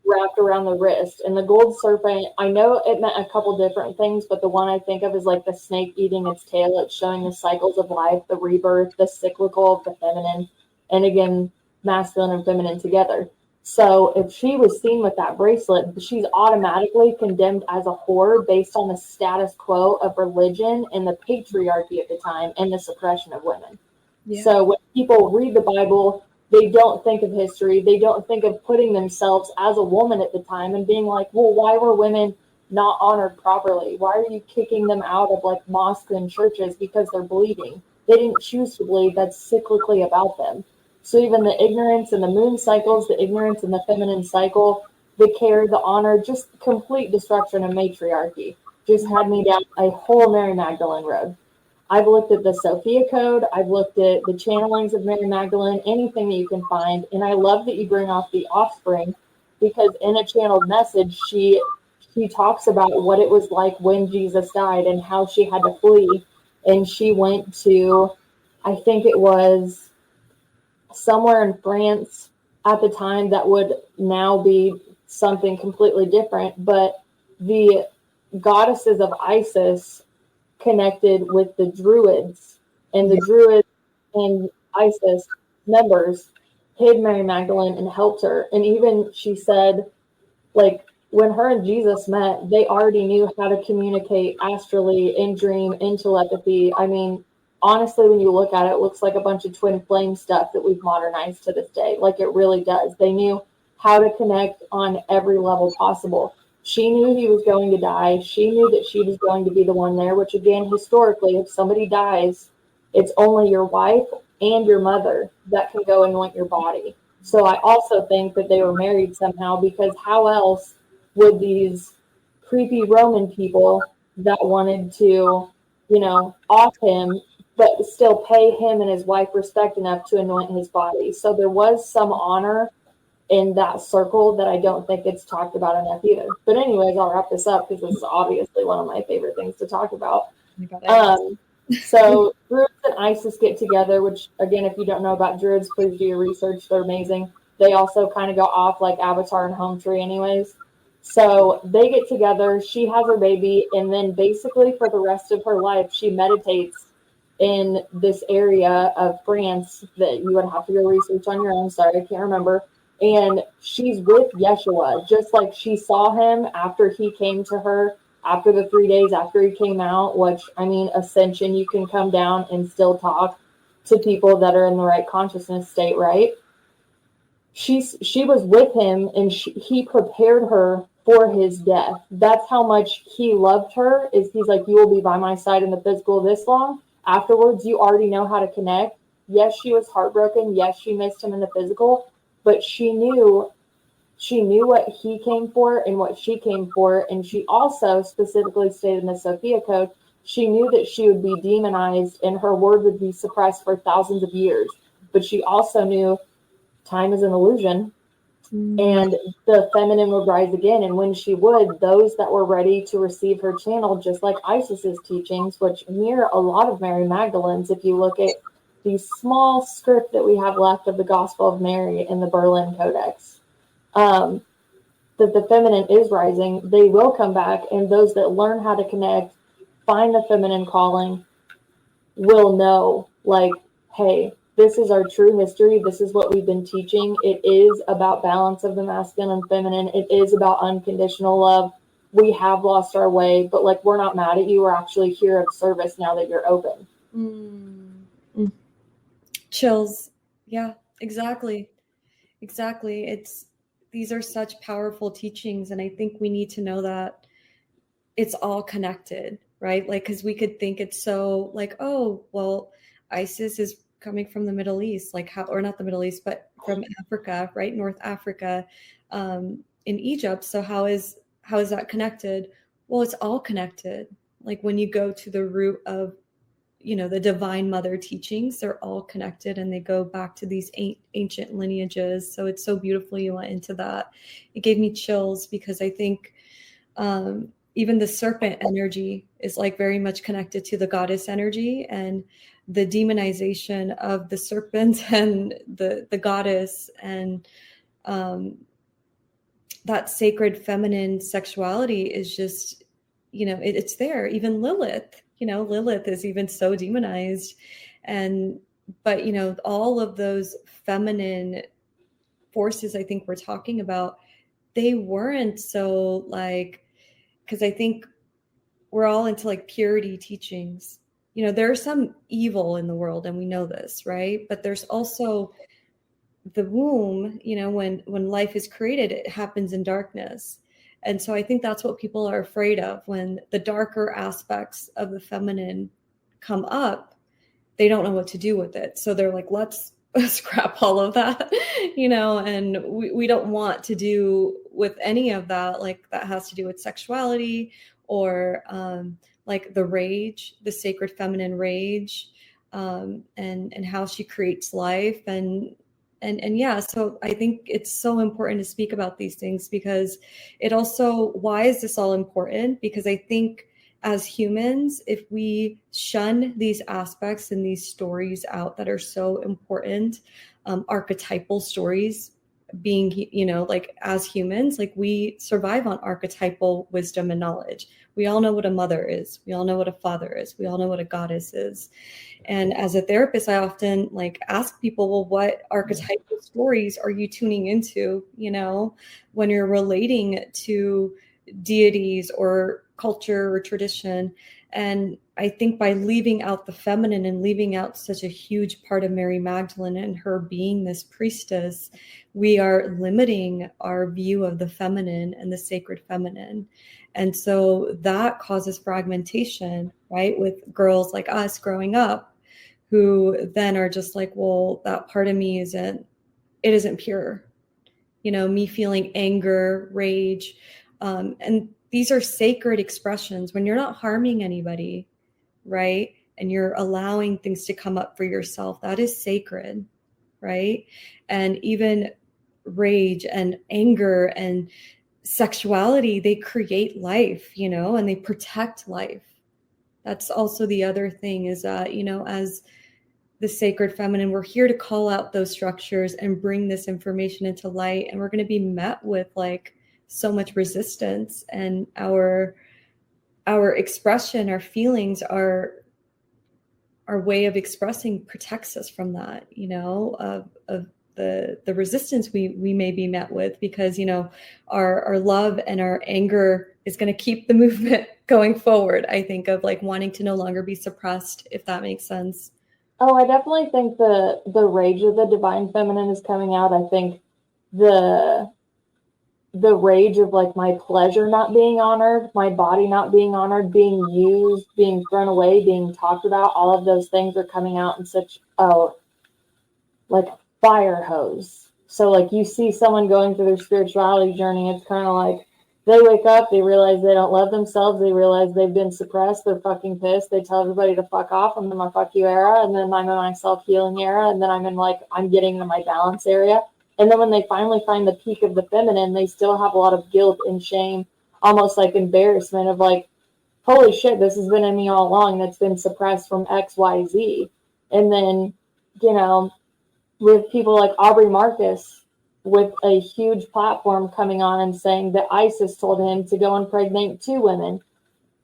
wrapped around the wrist. And the gold serpent, I know it meant a couple different things, but the one I think of is like the snake eating its tail. It's showing the cycles of life, the rebirth, the cyclical of the feminine, and again, masculine and feminine together. So if she was seen with that bracelet, she's automatically condemned as a whore based on the status quo of religion and the patriarchy at the time and the suppression of women. Yeah. So when people read the Bible, they don't think of history. They don't think of putting themselves as a woman at the time and being like, well, why were women not honored properly? Why are you kicking them out of like mosques and churches because they're bleeding? They didn't choose to bleed. That's cyclically about them. So even the ignorance and the moon cycles, the ignorance and the feminine cycle, the care, the honor, just complete destruction of matriarchy just had me down a whole Mary Magdalene road. I've looked at the Sophia Code. I've looked at the channelings of Mary Magdalene, anything that you can find. And I love that you bring off the offspring because in a channeled message, she talks about what it was like when Jesus died and how she had to flee. And she went to, I think it was somewhere in France at the time that would now be something completely different. But the goddesses of Isis connected with the Druids, and the Druids and Isis members hid Mary Magdalene and helped her. And even she said, like, when her and Jesus met, they already knew how to communicate astrally, in dream, in telepathy. I mean, honestly, when you look at it, it looks like a bunch of twin flame stuff that we've modernized to this day. Like, it really does. They knew how to connect on every level possible. She knew he was going to die. She knew that she was going to be the one there, which again, historically, if somebody dies, it's only your wife and your mother that can go anoint your body. So I also think that they were married somehow, because how else would these creepy Roman people that wanted to, off him, but still pay him and his wife respect enough to anoint his body? So there was some honor in that circle that I don't think it's talked about enough either. But anyways, I'll wrap this up because this is obviously one of my favorite things to talk about. So Druids and Isis get together, which again, if you don't know about Druids, please do your research. They're amazing. They also kind of go off like Avatar and Home Tree anyways. So they get together, she has her baby, and then basically for the rest of her life, she meditates in this area of France that you would have to go research on your own. Sorry, I can't remember. And she's with Yeshua, just like she saw him after he came to her, after the 3 days after he came out, which, I mean, ascension, you can come down and still talk to people that are in the right consciousness state, right? she was with him, and he prepared her for his death. That's how much he loved her. Is he's like, you will be by my side in the physical this long. Afterwards, you already know how to connect. Yes, she was heartbroken. Yes, she missed him in the physical, but she knew what he came for and what she came for. And she also specifically stated in the Sophia Code, she knew that she would be demonized and her word would be suppressed for thousands of years. But she also knew time is an illusion, and the feminine would rise again. And when she would, those that were ready to receive her channel, just like Isis's teachings, which mirror a lot of Mary Magdalene's, if you look at the small script that we have left of the Gospel of Mary in the Berlin Codex, that the feminine is rising, they will come back, and those that learn how to connect, find the feminine calling, will know, like, hey, this is our true history. This is what we've been teaching. It is about balance of the masculine and feminine. It is about unconditional love. We have lost our way, but like, we're not mad at you. We're actually here of service now that you're open. Chills. Yeah, exactly. These are such powerful teachings. And I think we need to know that it's all connected, right? Like, because we could think it's so like, oh, well, Isis is coming from the Middle East, like how, or not the Middle East, but from Africa, right? North Africa, in Egypt. So how is that connected? Well, it's all connected. Like when you go to the root of, the divine mother teachings, they're all connected and they go back to these ancient lineages. So it's so beautiful you went into that. It gave me chills because I think even the serpent energy is like very much connected to the goddess energy, and the demonization of the serpent and the goddess, and that sacred feminine sexuality is just, it's there. Even Lilith, Lilith is even so demonized. But all of those feminine forces I think we're talking about, they weren't so like, because I think we're all into like purity teachings. There's some evil in the world and we know this, right? But there's also the womb, when life is created, it happens in darkness. And so I think that's what people are afraid of. When the darker aspects of the feminine come up, they don't know what to do with it. So they're like, let's scrap all of that, and we don't want to do with any of that. Like that has to do with sexuality or like the rage, the sacred feminine rage, and how she creates life. And yeah, so I think it's so important to speak about these things because it also, why is this all important? Because I think as humans, if we shun these aspects and these stories out that are so important, archetypal stories, being, like as humans, like we survive on archetypal wisdom and knowledge. We all know what a mother is. We all know what a father is. We all know what a goddess is. And as a therapist, I often like ask people, well, what archetypal stories are you tuning into, when you're relating to deities or culture or tradition? And I think by leaving out the feminine and leaving out such a huge part of Mary Magdalene and her being this priestess, we are limiting our view of the feminine and the sacred feminine. And so that causes fragmentation, right? With girls like us growing up who then are just like, well, that part of me isn't pure. Me feeling anger, rage, and these are sacred expressions when you're not harming anybody, right? And you're allowing things to come up for yourself. That is sacred, right? And even rage and anger and sexuality, they create life, and they protect life. That's also the other thing is that, as the sacred feminine, we're here to call out those structures and bring this information into light. And we're going to be met with like so much resistance, and our expression, our feelings, our way of expressing protects us from that, of the resistance we may be met with, because, our love and our anger is going to keep the movement going forward. I think of like wanting to no longer be suppressed, if that makes sense. Oh, I definitely think the rage of the divine feminine is coming out. I think the rage of like my pleasure not being honored, my body not being honored, being used, being thrown away, being talked about, all of those things are coming out in such a like fire hose. So like you see someone going through their spirituality journey, it's kind of like they wake up, they realize they don't love themselves, they realize they've been suppressed, they're fucking pissed, they tell everybody to fuck off, I'm in my fuck you era, and then I'm in my self-healing era, and then I'm in like, I'm getting to my balance area. And then when they finally find the peak of the feminine, they still have a lot of guilt and shame, almost like embarrassment of like, holy shit, this has been in me all along that's been suppressed from X, Y, Z. And then, you know, with people like Aubrey Marcus with a huge platform coming on and saying that ISIS told him to go impregnate 2 women.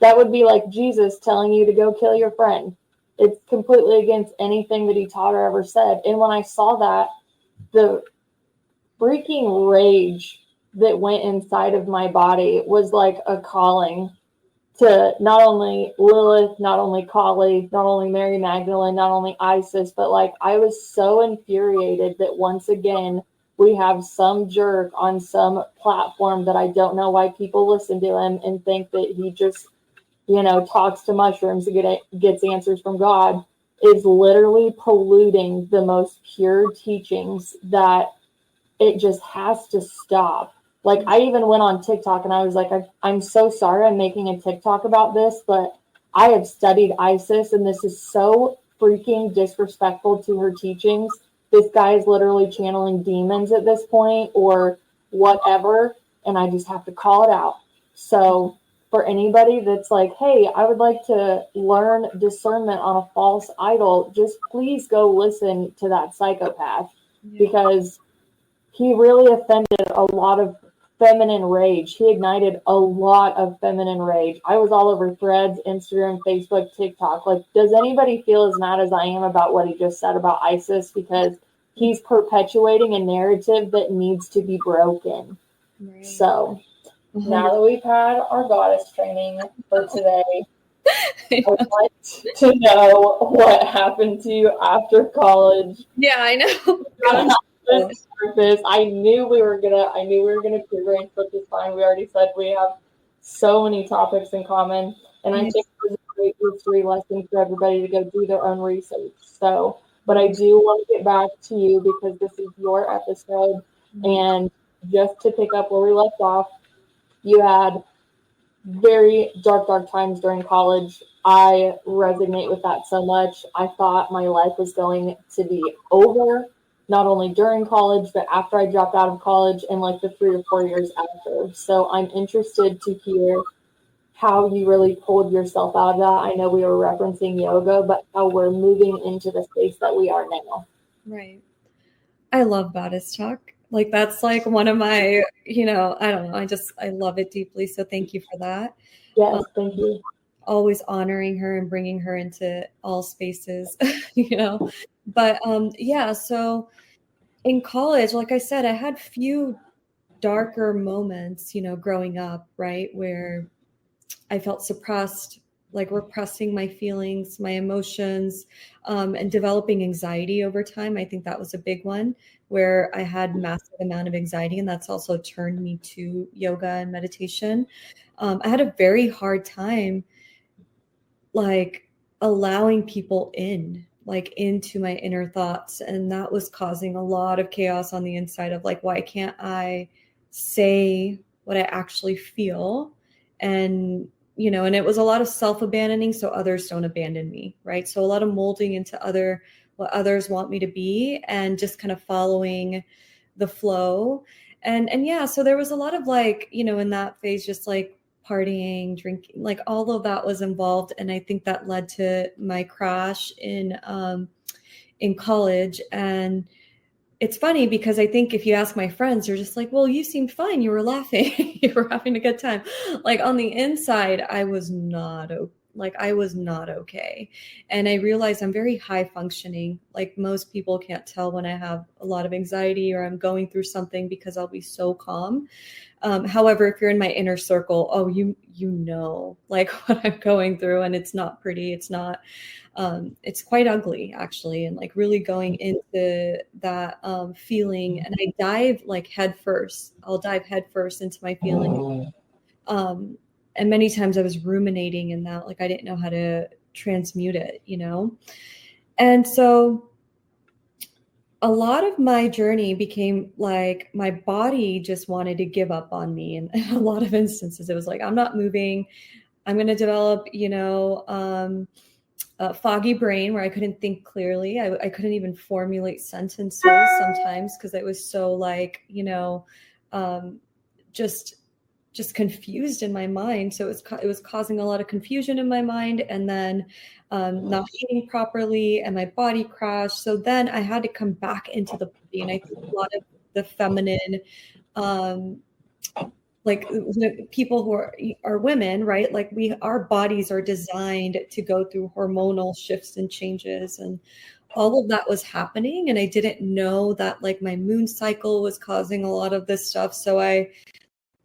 That would be like Jesus telling you to go kill your friend. It's completely against anything that he taught or ever said. And when I saw that, the freaking rage that went inside of my body was like a calling to not only Lilith, not only Kali, not only Mary Magdalene, not only ISIS, but like I was so infuriated that once again we have some jerk on some platform that I don't know why people listen to him and think that he just, you know, talks to mushrooms and gets answers from God, is literally polluting the most pure teachings that it just has to stop. Like I even went on TikTok and I was like, I'm so sorry I'm making a TikTok about this, but I have studied ISIS and this is so freaking disrespectful to her teachings. This guy is literally channeling demons at this point or whatever. And I just have to call it out. So for anybody that's like, hey, I would like to learn discernment on a false idol, just please go listen to that psychopath because he really offended a lot of feminine rage. He ignited a lot of feminine rage. I was all over Threads, Instagram, Facebook, TikTok. Like, does anybody feel as mad as I am about what he just said about ISIS? Because he's perpetuating a narrative that needs to be broken. Right. So now that we've had our goddess training for today, I would like to know what happened to you after college. Yeah, I know. I knew we were gonna pre-range, but this time we already said we have so many topics in common, and I think it was a great history lesson for everybody to go do their own research. So, but I do want to get back to you because this is your episode, and just to pick up where we left off, you had very dark times during college. I resonate with that so much. I thought my life was going to be over, not only during college, but after I dropped out of college and like the 3 or 4 years after. So I'm interested to hear how you really pulled yourself out of that. I know we were referencing yoga, but how we're moving into the space that we are now. Right. I love Goddess Talk. Like that's like one of my, you know, I don't know. I love it deeply. So thank you for that. Yes, thank you. Always honoring her and bringing her into all spaces, you know. But yeah, so in college, like I said, I had few darker moments, you know, growing up, right, where I felt suppressed, like repressing my feelings, my emotions, and developing anxiety over time. I think that was a big one where I had massive amount of anxiety, and that's also turned me to yoga and meditation. I had a very hard time like allowing people in, like into my inner thoughts. And that was causing a lot of chaos on the inside of like, why can't I say what I actually feel? And, you know, and it was a lot of self-abandoning so others don't abandon me, right? So a lot of molding into what others want me to be and just kind of following the flow. And yeah, so there was a lot of like, you know, in that phase, just like partying, drinking, like all of that was involved. And I think that led to my crash in college. And it's funny because I think if you ask my friends, they're just like, well, you seemed fine. You were laughing. You were having a good time. Like on the inside, I was not Like I was not okay. And I realized I'm very high functioning. Like most people can't tell when I have a lot of anxiety or I'm going through something because I'll be so calm. However, if you're in my inner circle, oh, you know, like what I'm going through, and it's not pretty. It's not, it's quite ugly actually. And like really going into that feeling, and I dive like head first. I'll dive head first into my feelings. And many times I was ruminating in that, like I didn't know how to transmute it, you know? And so a lot of my journey became like my body just wanted to give up on me. And in a lot of instances, it was like, I'm not moving. I'm going to develop, you know, a foggy brain where I couldn't think clearly. I couldn't even formulate sentences sometimes because it was so like, you know, just confused in my mind. So it was causing a lot of confusion in my mind, and then not eating properly, and my body crashed. So then I had to come back into the body, and I think a lot of the feminine, like people who are women, right? Like our bodies are designed to go through hormonal shifts and changes, and all of that was happening. And I didn't know that like my moon cycle was causing a lot of this stuff. So I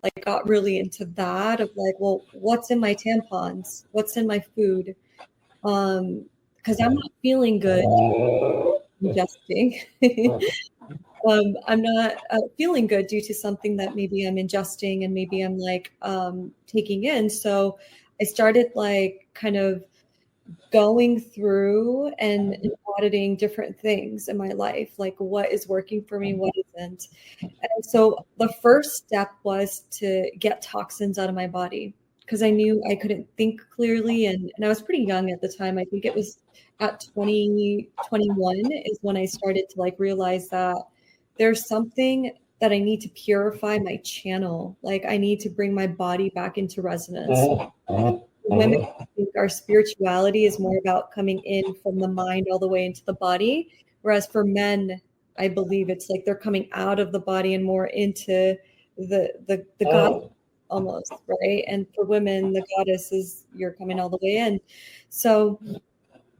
like got really into that of like, well, what's in my tampons? What's in my food? Because I'm not feeling good ingesting. I'm not feeling good due to something that maybe I'm ingesting and maybe I'm like taking in. So I started like kind of going through and auditing different things in my life, like what is working for me, what isn't. And so the first step was to get toxins out of my body because I knew I couldn't think clearly. And I was pretty young at the time. I think it was at 2021 is when I started to like realize that there's something that I need to purify my channel. Like I need to bring my body back into resonance. Women think our spirituality is more about coming in from the mind all the way into the body. Whereas for men, I believe it's like they're coming out of the body and more into the God almost, right? And for women, the goddess is you're coming all the way in. So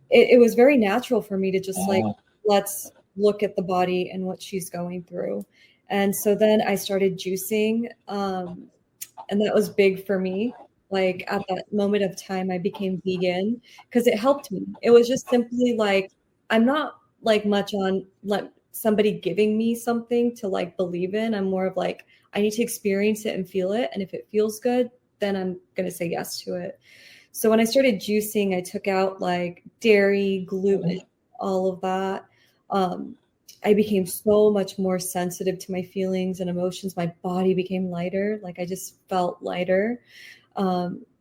it was very natural for me to just like, let's look at the body and what she's going through. And so then I started juicing. And that was big for me. Like at that moment of time, I became vegan because it helped me. It was just simply like, I'm not like much on like somebody giving me something to like believe in. I'm more of like, I need to experience it and feel it. And if it feels good, then I'm going to say yes to it. So when I started juicing, I took out like dairy, gluten, all of that. I became so much more sensitive to my feelings and emotions. My body became lighter. Like I just felt lighter.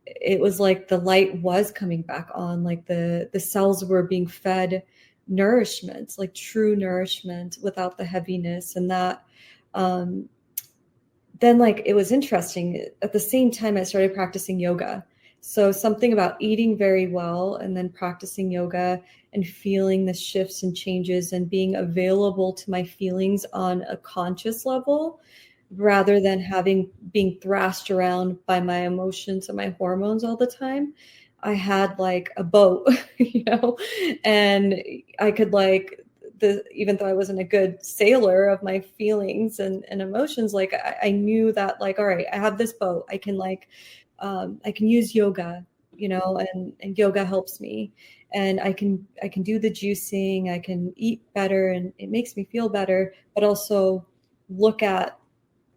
It was like the light was coming back on, like the cells were being fed nourishment, like true nourishment without the heaviness. And that, then like, it was interesting. At the same time, I started practicing yoga. So something about eating very well and then practicing yoga and feeling the shifts and changes and being available to my feelings on a conscious level rather than being thrashed around by my emotions and my hormones all the time. I had like a boat, you know, and I could like even though I wasn't a good sailor of my feelings and emotions, like I knew that like, all right, I have this boat. I can like, I can use yoga, you know, and yoga helps me, and I can do the juicing. I can eat better and it makes me feel better, but also look at,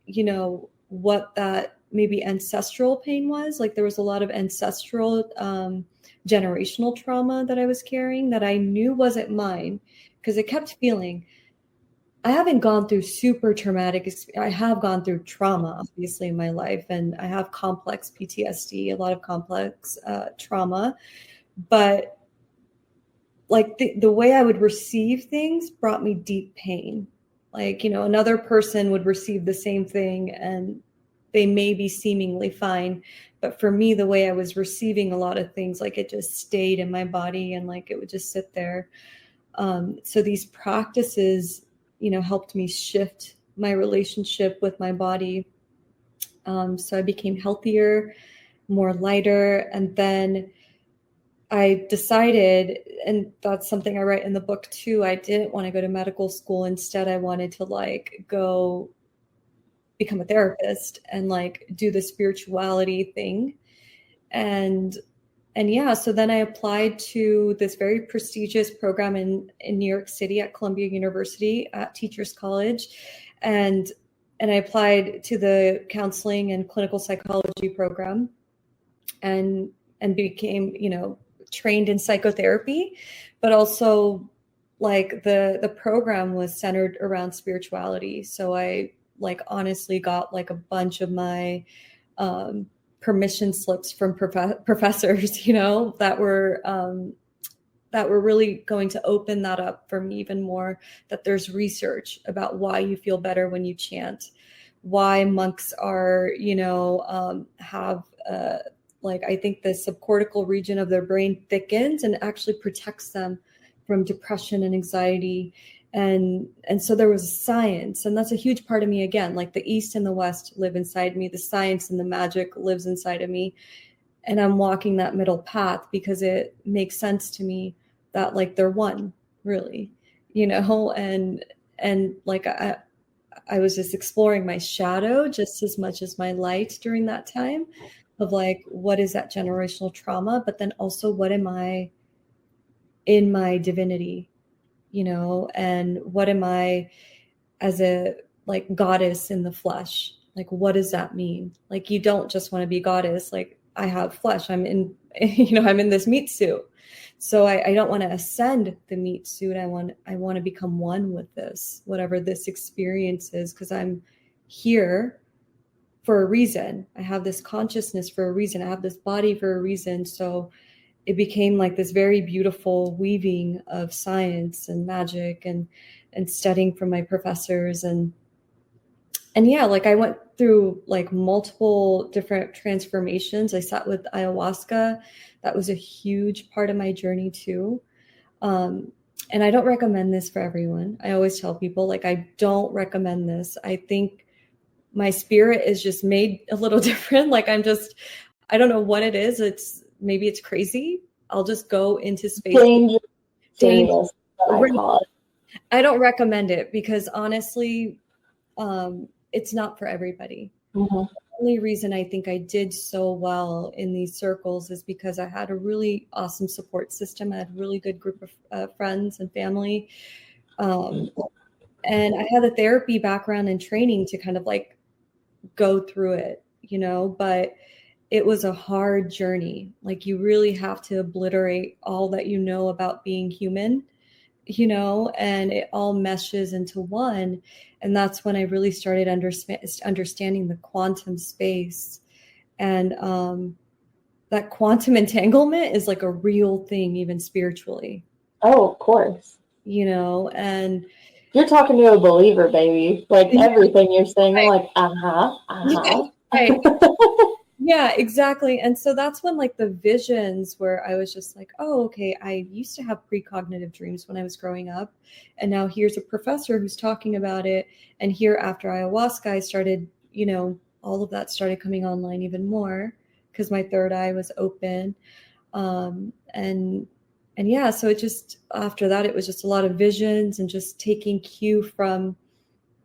you know, what that maybe ancestral pain was. Like there was a lot of ancestral generational trauma that I was carrying that I knew wasn't mine because I kept feeling I haven't gone through super traumatic. I have gone through trauma, obviously, in my life, and I have complex PTSD, a lot of complex trauma. But like the way I would receive things brought me deep pain. Like, you know, another person would receive the same thing and they may be seemingly fine. But for me, the way I was receiving a lot of things, like it just stayed in my body and like it would just sit there. So these practices, you know, helped me shift my relationship with my body. So I became healthier, more lighter. And then I decided, and that's something I write in the book too, I didn't want to go to medical school. Instead, I wanted to like go become a therapist and like do the spirituality thing. And yeah, so then I applied to this very prestigious program in New York City at Columbia University at Teachers College. And I applied to the counseling and clinical psychology program and became, you know, trained in psychotherapy, but also like the program was centered around spirituality. So I like honestly got like a bunch of my permission slips from professors, you know, that were really going to open that up for me even more, that there's research about why you feel better when you chant, why monks are, you know, have like, I think the subcortical region of their brain thickens and actually protects them from depression and anxiety. And so there was a science, and that's a huge part of me. Again, like the East and the West live inside me. The science and the magic lives inside of me. And I'm walking that middle path because it makes sense to me that like they're one, really, you know, and like I was just exploring my shadow just as much as my light during that time of like, what is that generational trauma? But then also, what am I in my divinity, you know, and what am I as a like goddess in the flesh? Like, what does that mean? Like, you don't just want to be goddess. Like, I have flesh. I'm in, you know, I'm in this meat suit. So I don't want to ascend the meat suit. I want to become one with this, whatever this experience is, because I'm here for a reason. I have this consciousness for a reason. I have this body for a reason. So it became like this very beautiful weaving of science and magic and studying from my professors. And yeah, like I went through like multiple different transformations. I sat with ayahuasca. That was a huge part of my journey too. And I don't recommend this for everyone. I always tell people, like, I don't recommend this. I think my spirit is just made a little different. Like I don't know what it is. Maybe it's crazy. I'll just go into space. Dangerous. I call it. I don't recommend it because honestly, it's not for everybody. Mm-hmm. The only reason I think I did so well in these circles is because I had a really awesome support system. I had a really good group of friends and family. And I had a therapy background and training to kind of like go through it, you know, but it was a hard journey. Like you really have to obliterate all that you know about being human, you know, and it all meshes into one. And that's when I really started understanding the quantum space. And that quantum entanglement is like a real thing, even spiritually. Oh, of course. You know, and you're talking to a believer, baby. Like everything you're saying, right. I'm like, right. Yeah, exactly. And so that's when like the visions where I was just like, oh, okay, I used to have precognitive dreams when I was growing up. And now here's a professor who's talking about it. And here after ayahuasca, I started, you know, all of that started coming online even more because my third eye was open. And yeah, so it just, after that, it was just a lot of visions and just taking cue from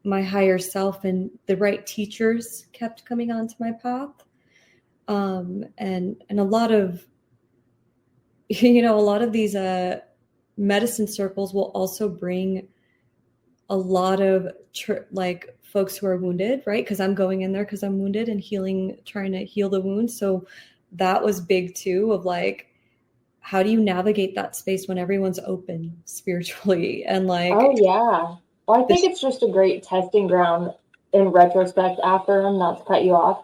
my higher self, and the right teachers kept coming onto my path. And a lot of, you know, a lot of these medicine circles will also bring a lot of like folks who are wounded, right? Because I'm going in there because I'm wounded and trying to heal the wound. So that was big too, of like, how do you navigate that space when everyone's open spiritually? And like, oh yeah. Well, I think it's just a great testing ground in retrospect after, not to cut you off,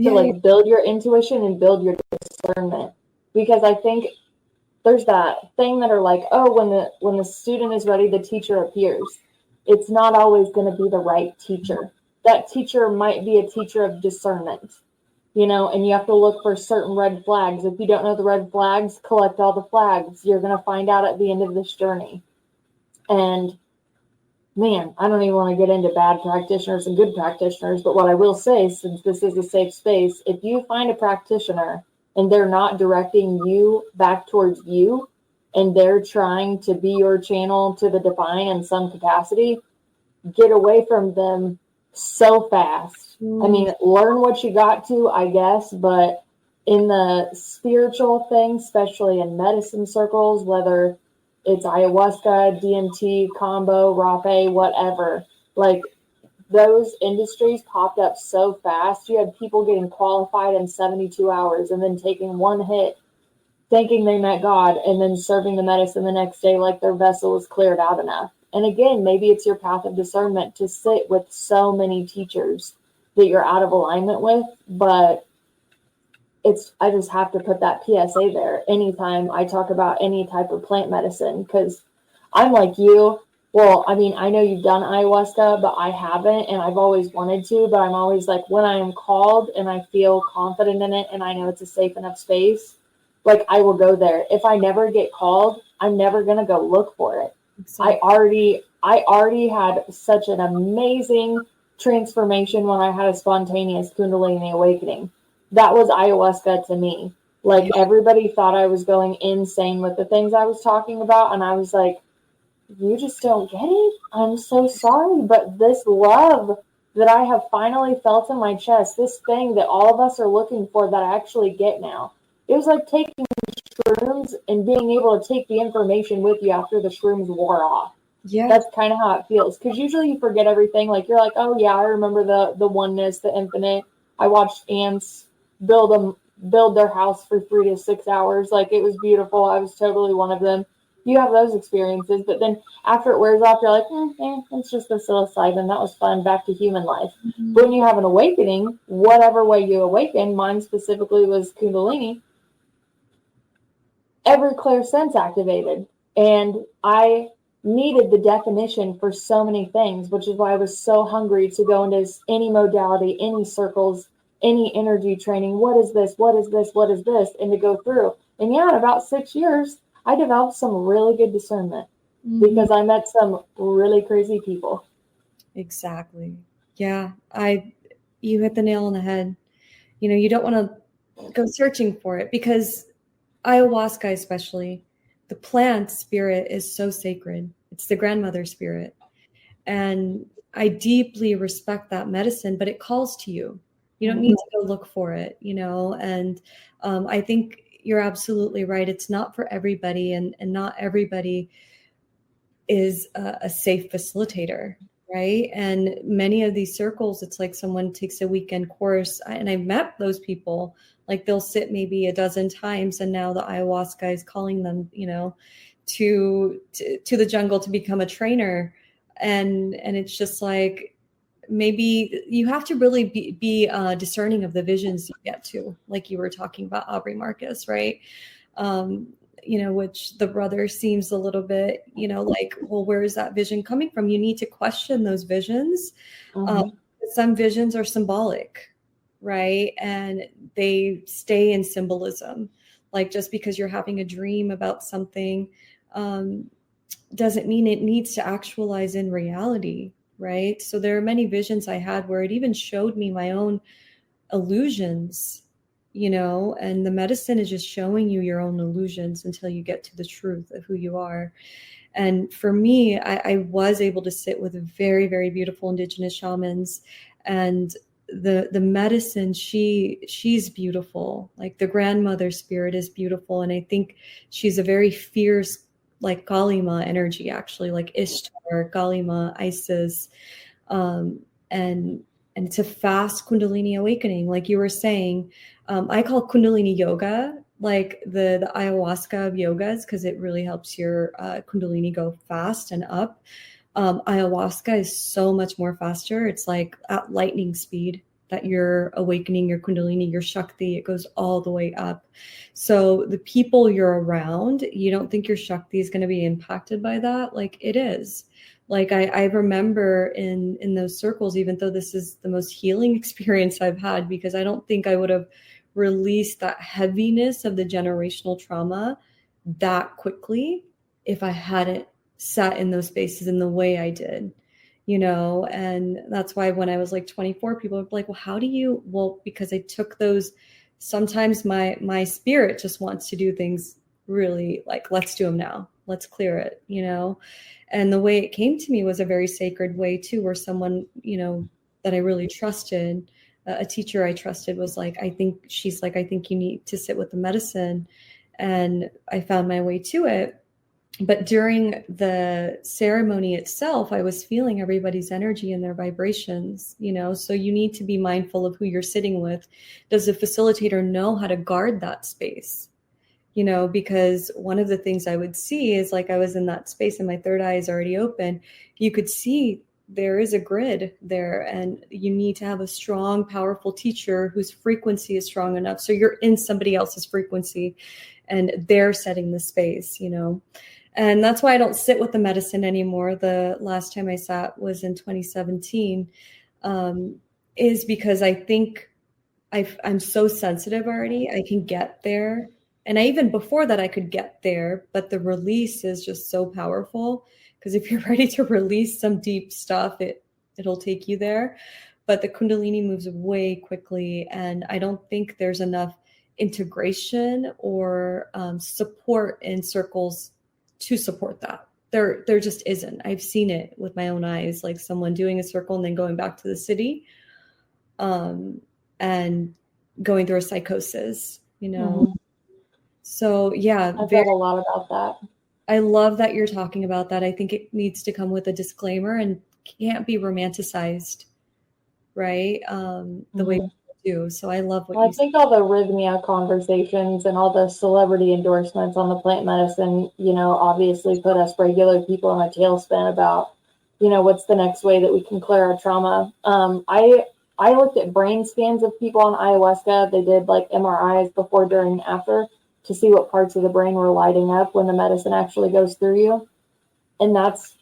to like build your intuition and build your discernment. Because I think there's that thing that are like, oh, when the student is ready, the teacher appears. It's not always going to be the right teacher. That teacher might be a teacher of discernment, you know, and you have to look for certain red flags. If you don't know the red flags, collect all the flags. You're going to find out at the end of this journey. And man, I don't even want to get into bad practitioners and good practitioners, but what I will say, since this is a safe space, if you find a practitioner and they're not directing you back towards you, and they're trying to be your channel to the divine in some capacity, get away from them so fast. I mean, learn what you got to, I guess, but in the spiritual things, especially in medicine circles, whether it's ayahuasca, DMT, combo, rapé, whatever, like those industries popped up so fast. You had people getting qualified in 72 hours and then taking one hit, thinking they met God, and then serving the medicine the next day like their vessel was cleared out enough. And again, maybe it's your path of discernment to sit with so many teachers that you're out of alignment with, but I just have to put that PSA there anytime I talk about any type of plant medicine, because I'm like you. Well, I mean, I know you've done ayahuasca, but I haven't, and I've always wanted to, but I'm always like, when I am called and I feel confident in it and I know it's a safe enough space, like I will go there. If I never get called, I'm never going to go look for it. Exactly. I already had such an amazing transformation when I had a spontaneous Kundalini awakening. That was ayahuasca to me. Like everybody thought I was going insane with the things I was talking about. And I was like, you just don't get it. I'm so sorry. But this love that I have finally felt in my chest, this thing that all of us are looking for that I actually get now. It was like taking shrooms and being able to take the information with you after the shrooms wore off. Yeah. That's kind of how it feels. Because usually you forget everything. Like you're like, oh yeah, I remember the oneness, the infinite. I watched ants build their house for 3 to 6 hours. Like it was beautiful. I was totally one of them. You have those experiences, but then after it wears off, you're like, it's just the psilocybin. That was fun. Back to human life. Mm-hmm. But when you have an awakening, whatever way you awaken, mine specifically was Kundalini, every clear sense activated. And I needed the definition for so many things, which is why I was so hungry to go into any modality, any circles, any energy training. What is this? What is this? What is this? And to go through. And yeah, in about 6 years, I developed some really good discernment because I met some really crazy people. Exactly. Yeah. You hit the nail on the head. You don't want to go searching for it, because ayahuasca, especially, the plant spirit is so sacred. It's the grandmother spirit. And I deeply respect that medicine, but it calls to you. You don't need to go look for it, and I think you're absolutely right. It's not for everybody, and not everybody is a safe facilitator, right? And many of these circles, it's like someone takes a weekend course, and I've met those people, like they'll sit maybe a dozen times, and now the ayahuasca is calling them, to the jungle to become a trainer. And it's just like, maybe you have to really be discerning of the visions you get to, like you were talking about Aubrey Marcus, right? Which the brother seems a little bit, like, well, where is that vision coming from? You need to question those visions. Some visions are symbolic, right? And they stay in symbolism. Like, just because you're having a dream about something doesn't mean it needs to actualize in reality, right? So there are many visions I had where it even showed me my own illusions, and the medicine is just showing you your own illusions until you get to the truth of who you are. And for me, I was able to sit with very, very beautiful indigenous shamans, and the medicine, she's beautiful. Like the grandmother spirit is beautiful. And I think she's a very fierce, like Kalima energy, actually, like Ishtar, Kalima, Isis. And it's a fast Kundalini awakening. Like you were saying, I call Kundalini yoga like the ayahuasca of yogas, because it really helps your Kundalini go fast and up. Ayahuasca is so much more faster. It's like at lightning speed that you're awakening your Kundalini, your Shakti. It goes all the way up. So the people you're around, you don't think your Shakti is going to be impacted by that? Like it is. Like I remember in those circles, even though this is the most healing experience I've had, because I don't think I would have released that heaviness of the generational trauma that quickly if I hadn't sat in those spaces in the way I did, and that's why when I was like 24, people were like, well, how do you? Well, because I took those sometimes my spirit just wants to do things really like, let's do them now. Let's clear it, you know? And the way it came to me was a very sacred way too, where someone, you know, that I really trusted, a teacher I trusted was like, I think you need to sit with the medicine. And I found my way to it. But during the ceremony itself, I was feeling everybody's energy and their vibrations, you know, so you need to be mindful of who you're sitting with. Does the facilitator know how to guard that space? You know, because one of the things I would see is like I was in that space and my third eye is already open. You could see there is a grid there, and you need to have a strong, powerful teacher whose frequency is strong enough. So you're in somebody else's frequency and they're setting the space, you know. And that's why I don't sit with the medicine anymore. The last time I sat was in 2017, is because I think I'm so sensitive already. I can get there. And even before that, I could get there, but the release is just so powerful, because if you're ready to release some deep stuff, it'll take you there. But the Kundalini moves way quickly. And I don't think there's enough integration or support in circles to support that. There just isn't. I've seen it with my own eyes, like someone doing a circle and then going back to the city and going through a psychosis, you know. Mm-hmm. So yeah, I've read a lot about that. I love that you're talking about that. I think it needs to come with a disclaimer and can't be romanticized, right? The way people do. So I love what I think all the arrhythmia conversations and all the celebrity endorsements on the plant medicine, you know, obviously put us regular people in a tailspin about, you know, what's the next way that we can clear our trauma. I looked at brain scans of people on ayahuasca. They did like MRIs before, during, and after, to see what parts of the brain were lighting up when the medicine actually goes through you. And that's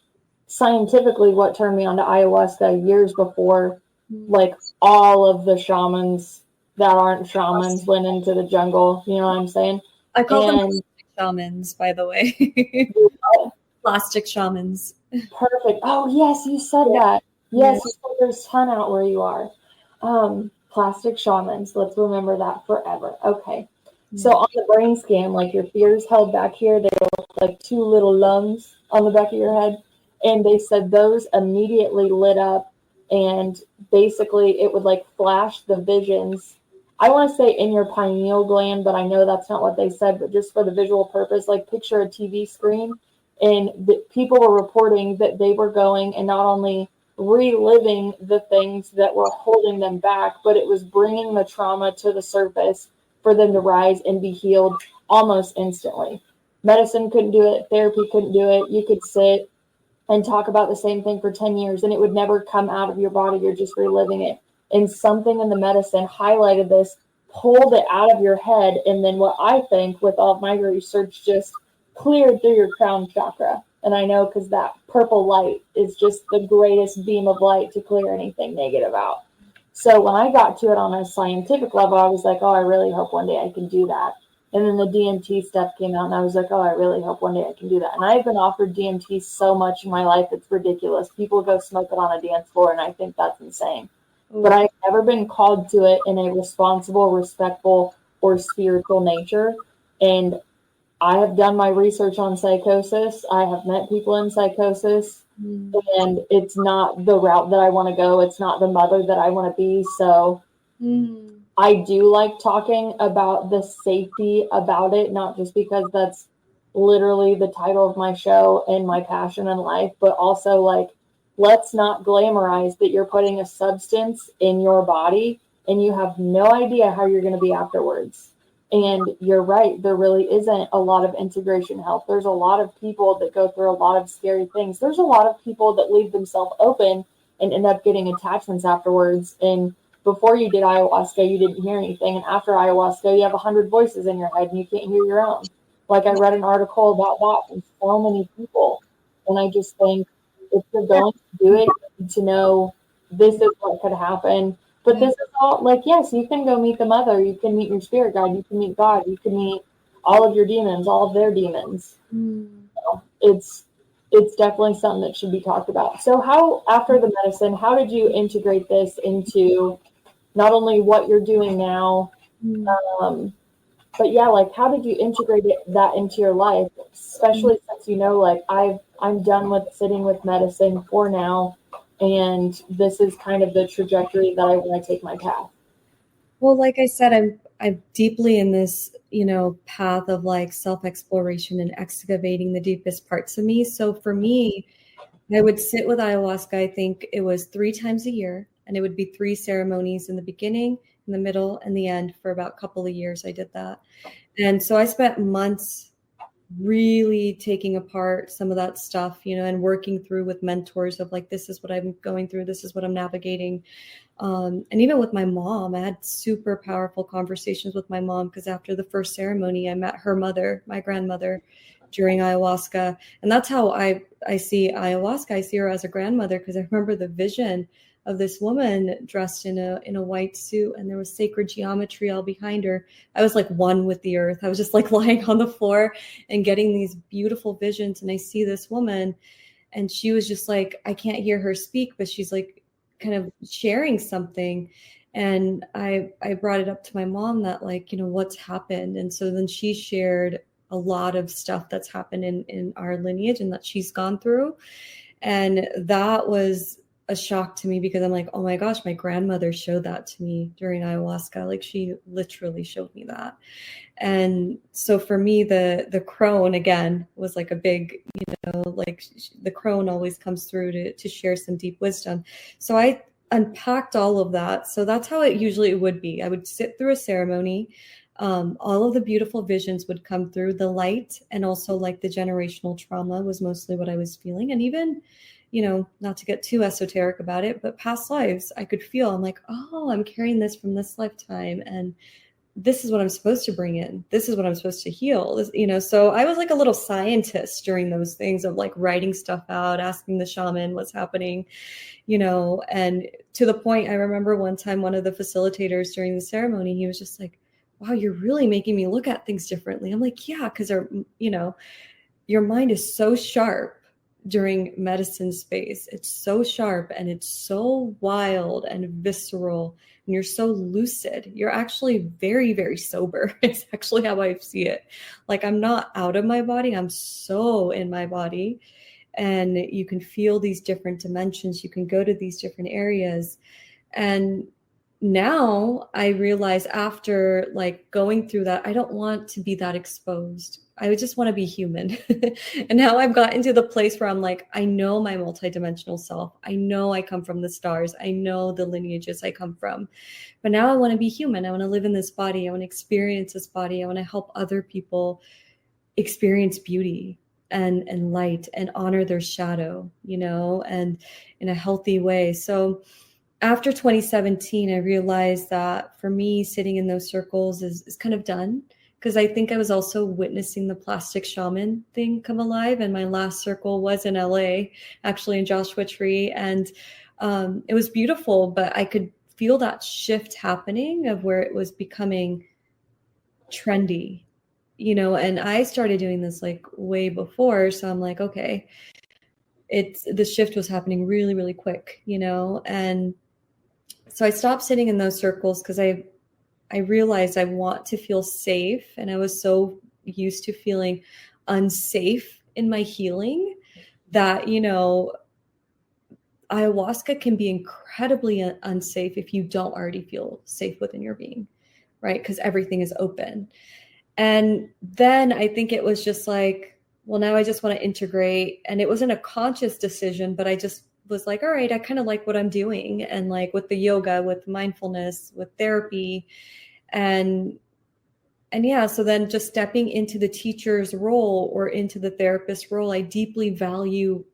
scientifically what turned me on to ayahuasca years before, like, all of the shamans that aren't shamans went into the jungle. You know what I'm saying? I call them shamans, by the way. Plastic shamans. Perfect. Oh, yes, you said that. Yes, you said there's a ton out where you are. Plastic shamans. Let's remember that forever. Okay. So on the brain scan, like, your fears held back here, they look like two little lungs on the back of your head. And they said those immediately lit up, and basically it would like flash the visions. I want to say in your pineal gland, but I know that's not what they said, but just for the visual purpose, like picture a TV screen, and the people were reporting that they were going and not only reliving the things that were holding them back, but it was bringing the trauma to the surface for them to rise and be healed almost instantly. Medicine couldn't do it. Therapy couldn't do it. You could sit and talk about the same thing for 10 years and it would never come out of your body. You're just reliving it. And something in the medicine highlighted this, pulled it out of your head. And then what I think with all of my research just cleared through your crown chakra. And I know because that purple light is just the greatest beam of light to clear anything negative out. So when I got to it on a scientific level, I was like, oh, I really hope one day I can do that. And then the DMT stuff came out and I was like, oh, I really hope one day I can do that. And I've been offered DMT so much in my life, it's ridiculous. People go smoke it on a dance floor and I think that's insane. But I've never been called to it in a responsible, respectful, or spiritual nature. And I have done my research on psychosis. I have met people in psychosis. And it's not the route that I want to go. It's not the mother that I want to be. So I do like talking about the safety about it, not just because that's literally the title of my show and my passion in life, but also like, let's not glamorize that you're putting a substance in your body and you have no idea how you're going to be afterwards. And you're right, there really isn't a lot of integration help. There's a lot of people that go through a lot of scary things. There's a lot of people that leave themselves open and end up getting attachments afterwards. And before you did ayahuasca, you didn't hear anything. And after ayahuasca, you have 100 voices in your head and you can't hear your own. Like, I read an article about that from so many people. And I just think if you're going to do it, you need to know this is what could happen. But this is all, like, yes, you can go meet the mother. You can meet your spirit guide. You can meet God. You can meet all of your demons, all of their demons. So it's definitely something that should be talked about. So how, after the medicine, how did you integrate this into not only what you're doing now, Um, but yeah, like, how did you integrate that into your life, especially since, like, I'm done with sitting with medicine for now, and this is kind of the trajectory that I want to take my path. Well, like I said, I'm deeply in this, path of like self-exploration and excavating the deepest parts of me. So for me, I would sit with ayahuasca, I think it was 3 times a year, and it would be 3 ceremonies in the beginning, in the middle, and the end. For about a couple of years, I did that. And so I spent months really taking apart some of that stuff, and working through with mentors of like, this is what I'm going through, this is what I'm navigating. And even with my mom, I had super powerful conversations with my mom, because after the first ceremony, I met her mother, my grandmother, during ayahuasca. And that's how I see ayahuasca. I see her as a grandmother, because I remember the vision of this woman dressed in a white suit, and there was sacred geometry all behind her. I was like one with the earth. I was just like lying on the floor and getting these beautiful visions. And I see this woman, and she was just like, I can't hear her speak, but she's like kind of sharing something. And I brought it up to my mom that, like, what's happened. And so then she shared a lot of stuff that's happened in our lineage and that she's gone through. And that was a shock to me, because I'm like, oh my gosh, my grandmother showed that to me during ayahuasca. Like, she literally showed me that. And so for me, the crone again was like a big, like the crone always comes through to share some deep wisdom. So I unpacked all of that. So that's how it usually would be. I would sit through a ceremony. All of the beautiful visions would come through, the light, and also like the generational trauma was mostly what I was feeling. And even, not to get too esoteric about it, but past lives, I could feel, I'm like, oh, I'm carrying this from this lifetime. And this is what I'm supposed to bring in. This is what I'm supposed to heal. So I was like a little scientist during those things of like writing stuff out, asking the shaman what's happening, and to the point, I remember one time, one of the facilitators during the ceremony, he was just like, wow, you're really making me look at things differently. I'm like, yeah, because your mind is so sharp during medicine space. It's so sharp and it's so wild and visceral, and you're so lucid. You're actually very, very sober. It's actually how I see it. Like, I'm not out of my body. I'm so in my body. And you can feel these different dimensions. You can go to these different areas. And now I realize, after like going through that, I don't want to be that exposed. I would just want to be human. And now I've gotten to the place where I'm like, I know my multidimensional self. I know I come from the stars. I know the lineages I come from. But now I want to be human. I want to live in this body. I want to experience this body. I want to help other people experience beauty and light and honor their shadow, and in a healthy way. So after 2017, I realized that for me, sitting in those circles is kind of done, because I think I was also witnessing the plastic shaman thing come alive. And my last circle was in LA, actually in Joshua Tree. And it was beautiful, but I could feel that shift happening of where it was becoming trendy, and I started doing this like way before. So I'm like, okay, the shift was happening really, really quick, and so I stopped sitting in those circles, because I realized I want to feel safe. And I was so used to feeling unsafe in my healing that, ayahuasca can be incredibly unsafe if you don't already feel safe within your being, right? Because everything is open. And then I think it was just like, well, now I just want to integrate. And it wasn't a conscious decision, but I just was like, all right, I kind of like what I'm doing. And like with the yoga, with mindfulness, with therapy. And yeah, so then just stepping into the teacher's role or into the therapist role, I deeply value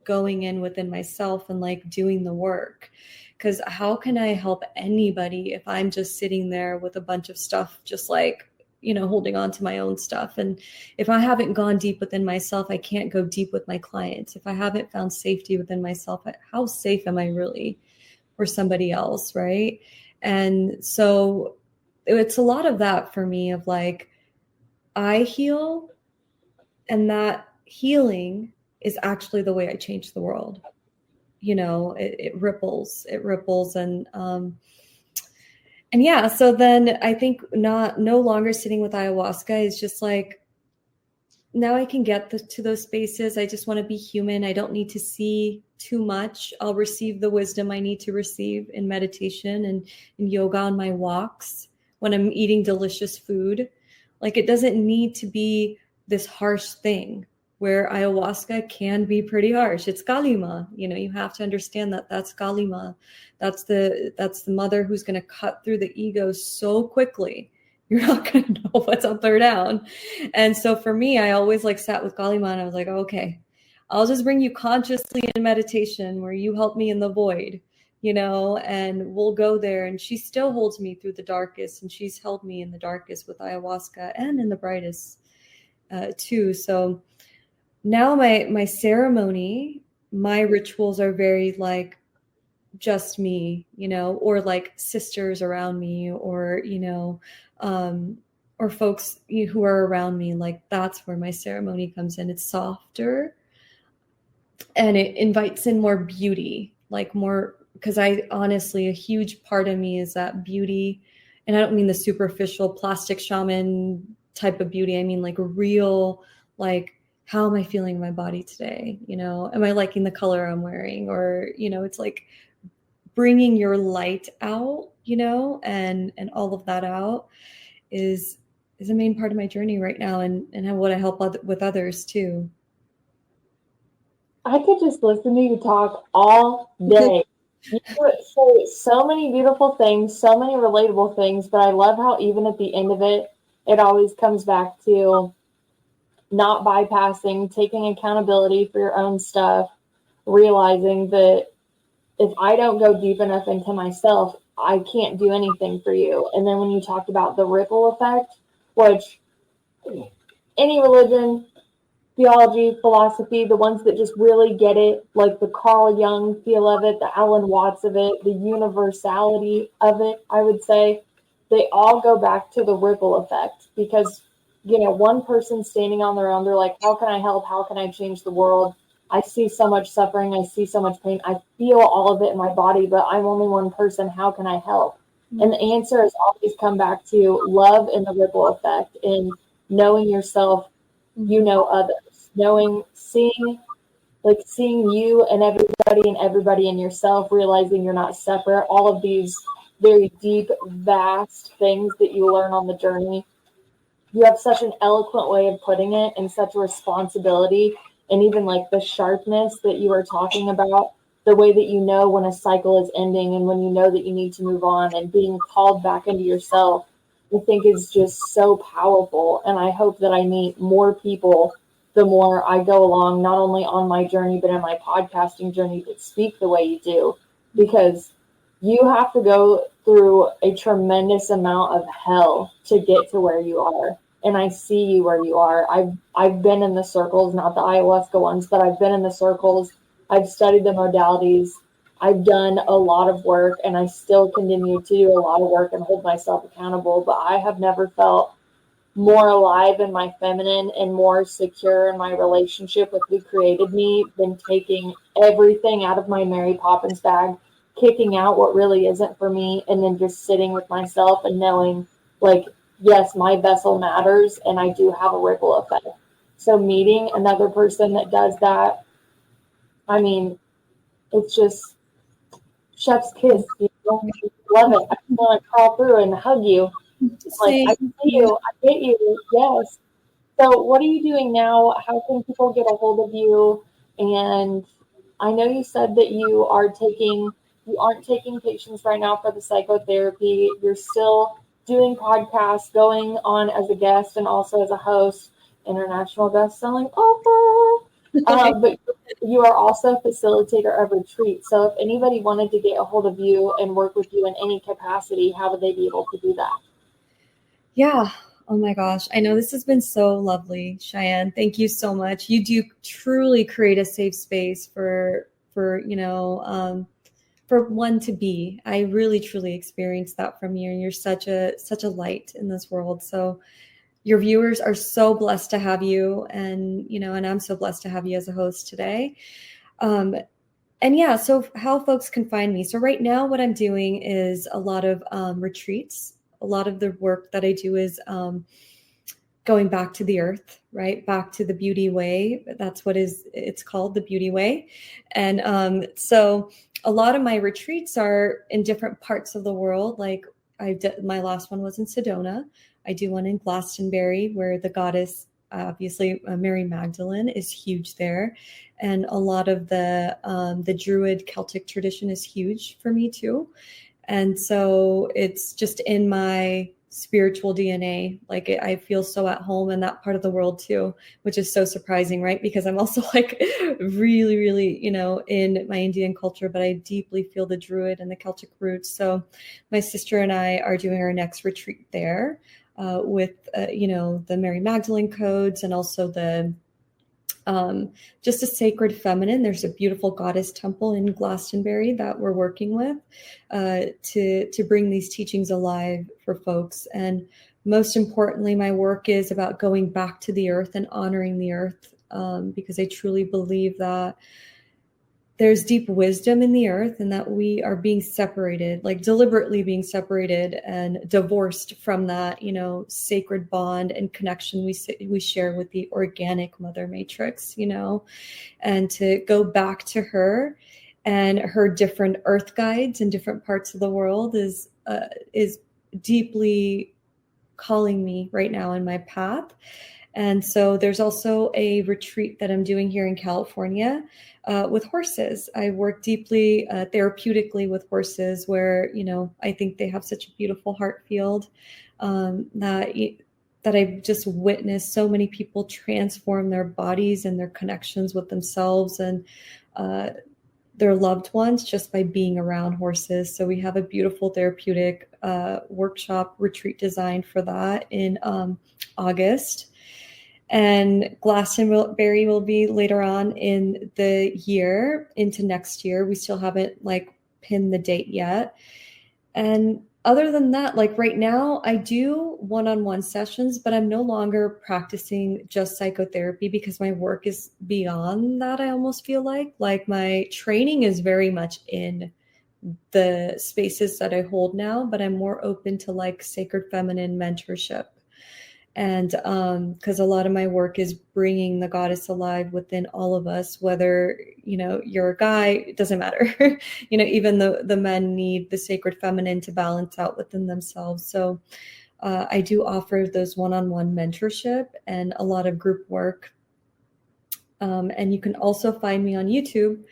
going in within myself and like doing the work. Because how can I help anybody if I'm just sitting there with a bunch of stuff, just like, holding on to my own stuff? And if I haven't gone deep within myself, I can't go deep with my clients. If I haven't found safety within myself, how safe am I really for somebody else, right? And so it's a lot of that for me, of like, I heal, and that healing is actually the way I change the world. It ripples. And And yeah, so then I think no longer sitting with ayahuasca is just like, now I can get to those spaces. I just want to be human. I don't need to see too much. I'll receive the wisdom I need to receive in meditation and in yoga on my walks when I'm eating delicious food. Like, it doesn't need to be this harsh thing, where ayahuasca can be pretty harsh. It's Kalima. You have to understand that that's Kalima. That's the mother who's going to cut through the ego so quickly. You're not going to know what's up or down. And so for me, I always like sat with Kalima and I was like, okay, I'll just bring you consciously in meditation where you help me in the void, and we'll go there. And she still holds me through the darkest, and she's held me in the darkest with ayahuasca and in the brightest too. So now my ceremony, my rituals are very like just me, or like sisters around me, or, or folks who are around me. Like, that's where my ceremony comes in. It's softer and it invites in more beauty, like more, because I honestly, a huge part of me is that beauty. And I don't mean the superficial plastic shaman type of beauty. I mean like real, like, how am I feeling in my body today? Am I liking the color I'm wearing? Or, it's like bringing your light out, and all of that out is a main part of my journey right now, and what I help with others too. I could just listen to you talk all day. You say so many beautiful things, so many relatable things, but I love how even at the end of it, it always comes back to not bypassing, taking accountability for your own stuff, realizing that if I don't go deep enough into myself, I can't do anything for you. And then when you talked about the ripple effect, which any religion, theology, philosophy, the ones that just really get it, like the Carl Jung feel of it, the Alan Watts of it, the universality of it, I would say, they all go back to the ripple effect. Because, one person standing on their own, they're like, how can I help? How can I change the world? I see so much suffering. I see so much pain. I feel all of it in my body, but I'm only one person. How can I help? Mm-hmm. And the answer has always come back to love and the ripple effect, and knowing yourself, others, seeing you and everybody in yourself, realizing you're not separate, all of these very deep, vast things that you learn on the journey. You have such an eloquent way of putting it, and such a responsibility. And even like the sharpness that you are talking about, the way that when a cycle is ending and when you know that you need to move on, and being called back into yourself, I think is just so powerful. And I hope that I meet more people the more I go along, not only on my journey, but in my podcasting journey, that speak the way you do, because you have to go through a tremendous amount of hell to get to where you are. And I see you where you are. I've been in the circles, not the ayahuasca ones, but I've been in the circles. I've studied the modalities. I've done a lot of work, and I still continue to do a lot of work and hold myself accountable. But I have never felt more alive in my feminine and more secure in my relationship with who created me than taking everything out of my Mary Poppins bag, kicking out what really isn't for me, and then just sitting with myself and knowing, like, yes, my vessel matters, and I do have a ripple effect. So meeting another person that does that, I mean, it's just chef's kiss. Love it. I want to crawl through and hug you. Like, I see you. I get you. Yes. So what are you doing now? How can people get a hold of you? And I know you said that you aren't taking patients right now for the psychotherapy. You're still doing podcasts, going on as a guest and also as a host, international best-selling author. But you are also a facilitator of retreats. So if anybody wanted to get a hold of you and work with you in any capacity, how would they be able to do that? Yeah. Oh my gosh. I know this has been so lovely, Cheyenne. Thank you so much. You do truly create a safe space for one to be. I really truly experienced that from you, and you're such a light in this world. So your viewers are so blessed to have you, and and I'm so blessed to have you as a host today. And yeah, so how folks can find me. So right now what I'm doing is a lot of retreats. A lot of the work that I do is going back to the earth, right? Back to the beauty way. That's what it's called, the beauty way. And so a lot of my retreats are in different parts of the world. Like my last one was in Sedona. I do one in Glastonbury, where the goddess, obviously Mary Magdalene, is huge there. And a lot of the Druid Celtic tradition is huge for me too. And so it's just in my spiritual DNA. Like I feel so at home in that part of the world too, which is so surprising, right? Because I'm also like really, really, in my Indian culture, but I deeply feel the Druid and the Celtic roots. So my sister and I are doing our next retreat there with, the Mary Magdalene codes, and also the just a sacred feminine. There's a beautiful goddess temple in Glastonbury that we're working with to bring these teachings alive for folks. And most importantly, my work is about going back to the earth and honoring the earth, because I truly believe that there's deep wisdom in the earth, and that we are being separated, like deliberately being separated and divorced from that, sacred bond and connection we share with the organic mother matrix, and to go back to her and her different earth guides in different parts of the world is deeply calling me right now in my path. And so there's also a retreat that I'm doing here in California with horses. I work deeply therapeutically with horses, where, I think they have such a beautiful heart field that I've just witnessed so many people transform their bodies and their connections with themselves and their loved ones just by being around horses. So we have a beautiful therapeutic workshop retreat designed for that in August. And Glastonbury will be later on in the year, into next year. We still haven't pinned the date yet. And other than that, right now I do one-on-one sessions, but I'm no longer practicing just psychotherapy because my work is beyond that. I almost feel like my training is very much in the spaces that I hold now, but I'm more open to sacred feminine mentorship. And because a lot of my work is bringing the goddess alive within all of us, whether, you're a guy, it doesn't matter. Even the men need the sacred feminine to balance out within themselves. So I do offer those one-on-one mentorship and a lot of group work. And you can also find me on YouTube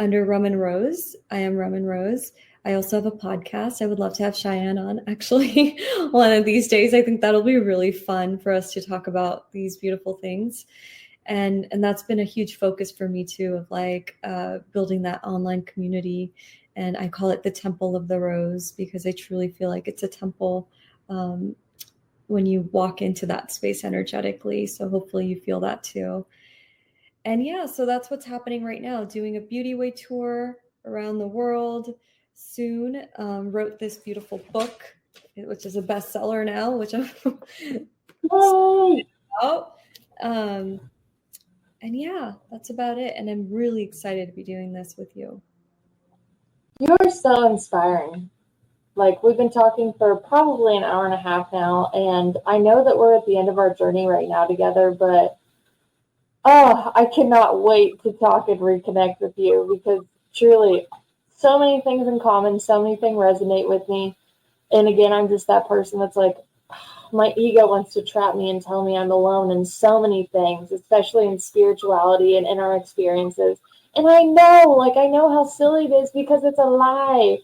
under Raman Rose. I am Raman Rose. I also have a podcast. I would love to have Cheyenne on, actually, one of these days. I think that'll be really fun for us to talk about these beautiful things. And that's been a huge focus for me too, of building that online community. And I call it the Temple of the Rose, because I truly feel like it's a temple when you walk into that space energetically. So hopefully you feel that too. And yeah, so that's what's happening right now, doing a Beauty Way tour around the world. Soon wrote this beautiful book, which is a bestseller now, which I'm about. And yeah, that's about it. And I'm really excited to be doing this with you. You're so inspiring. We've been talking for probably an hour and a half now, and I know that we're at the end of our journey right now together, but I cannot wait to talk and reconnect with you, because truly, so many things in common, so many things resonate with me. And again, I'm just that person that's my ego wants to trap me and tell me I'm alone in so many things, especially in spirituality and in our experiences. And I know how silly it is, because it's a lie.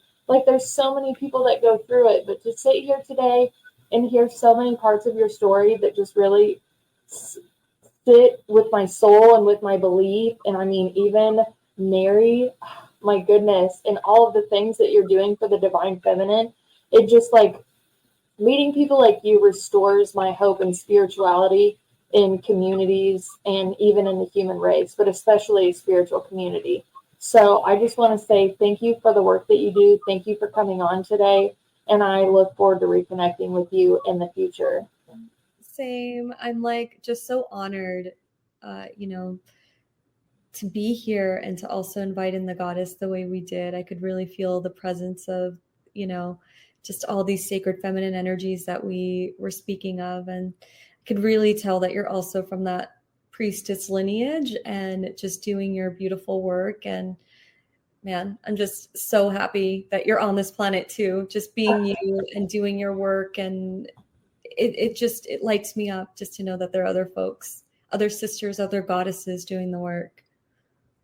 There's so many people that go through it, but to sit here today and hear so many parts of your story that just really sit with my soul and with my belief. And I mean, even Mary, my goodness, and all of the things that you're doing for the divine feminine, it just meeting people like you restores my hope in spirituality, in communities, and even in the human race, but especially spiritual community. So I just want to say thank you for the work that you do. Thank you for coming on today. And I look forward to reconnecting with you in the future. Same. I'm just so honored, to be here and to also invite in the goddess the way we did. I could really feel the presence of, you know, just all these sacred feminine energies that we were speaking of. And I could really tell that you're also from that priestess lineage and just doing your beautiful work. And man, I'm just so happy that you're on this planet too, just being you and doing your work. And it lights me up just to know that there are other folks, other sisters, other goddesses doing the work.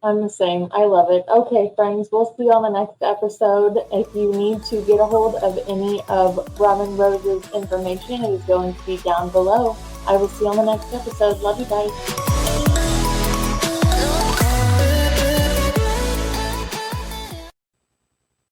I'm the same. I love it. Okay, friends, we'll see you on the next episode. If you need to get a hold of any of Raman Rose's information, it is going to be down below. I will see you on the next episode. Love you guys.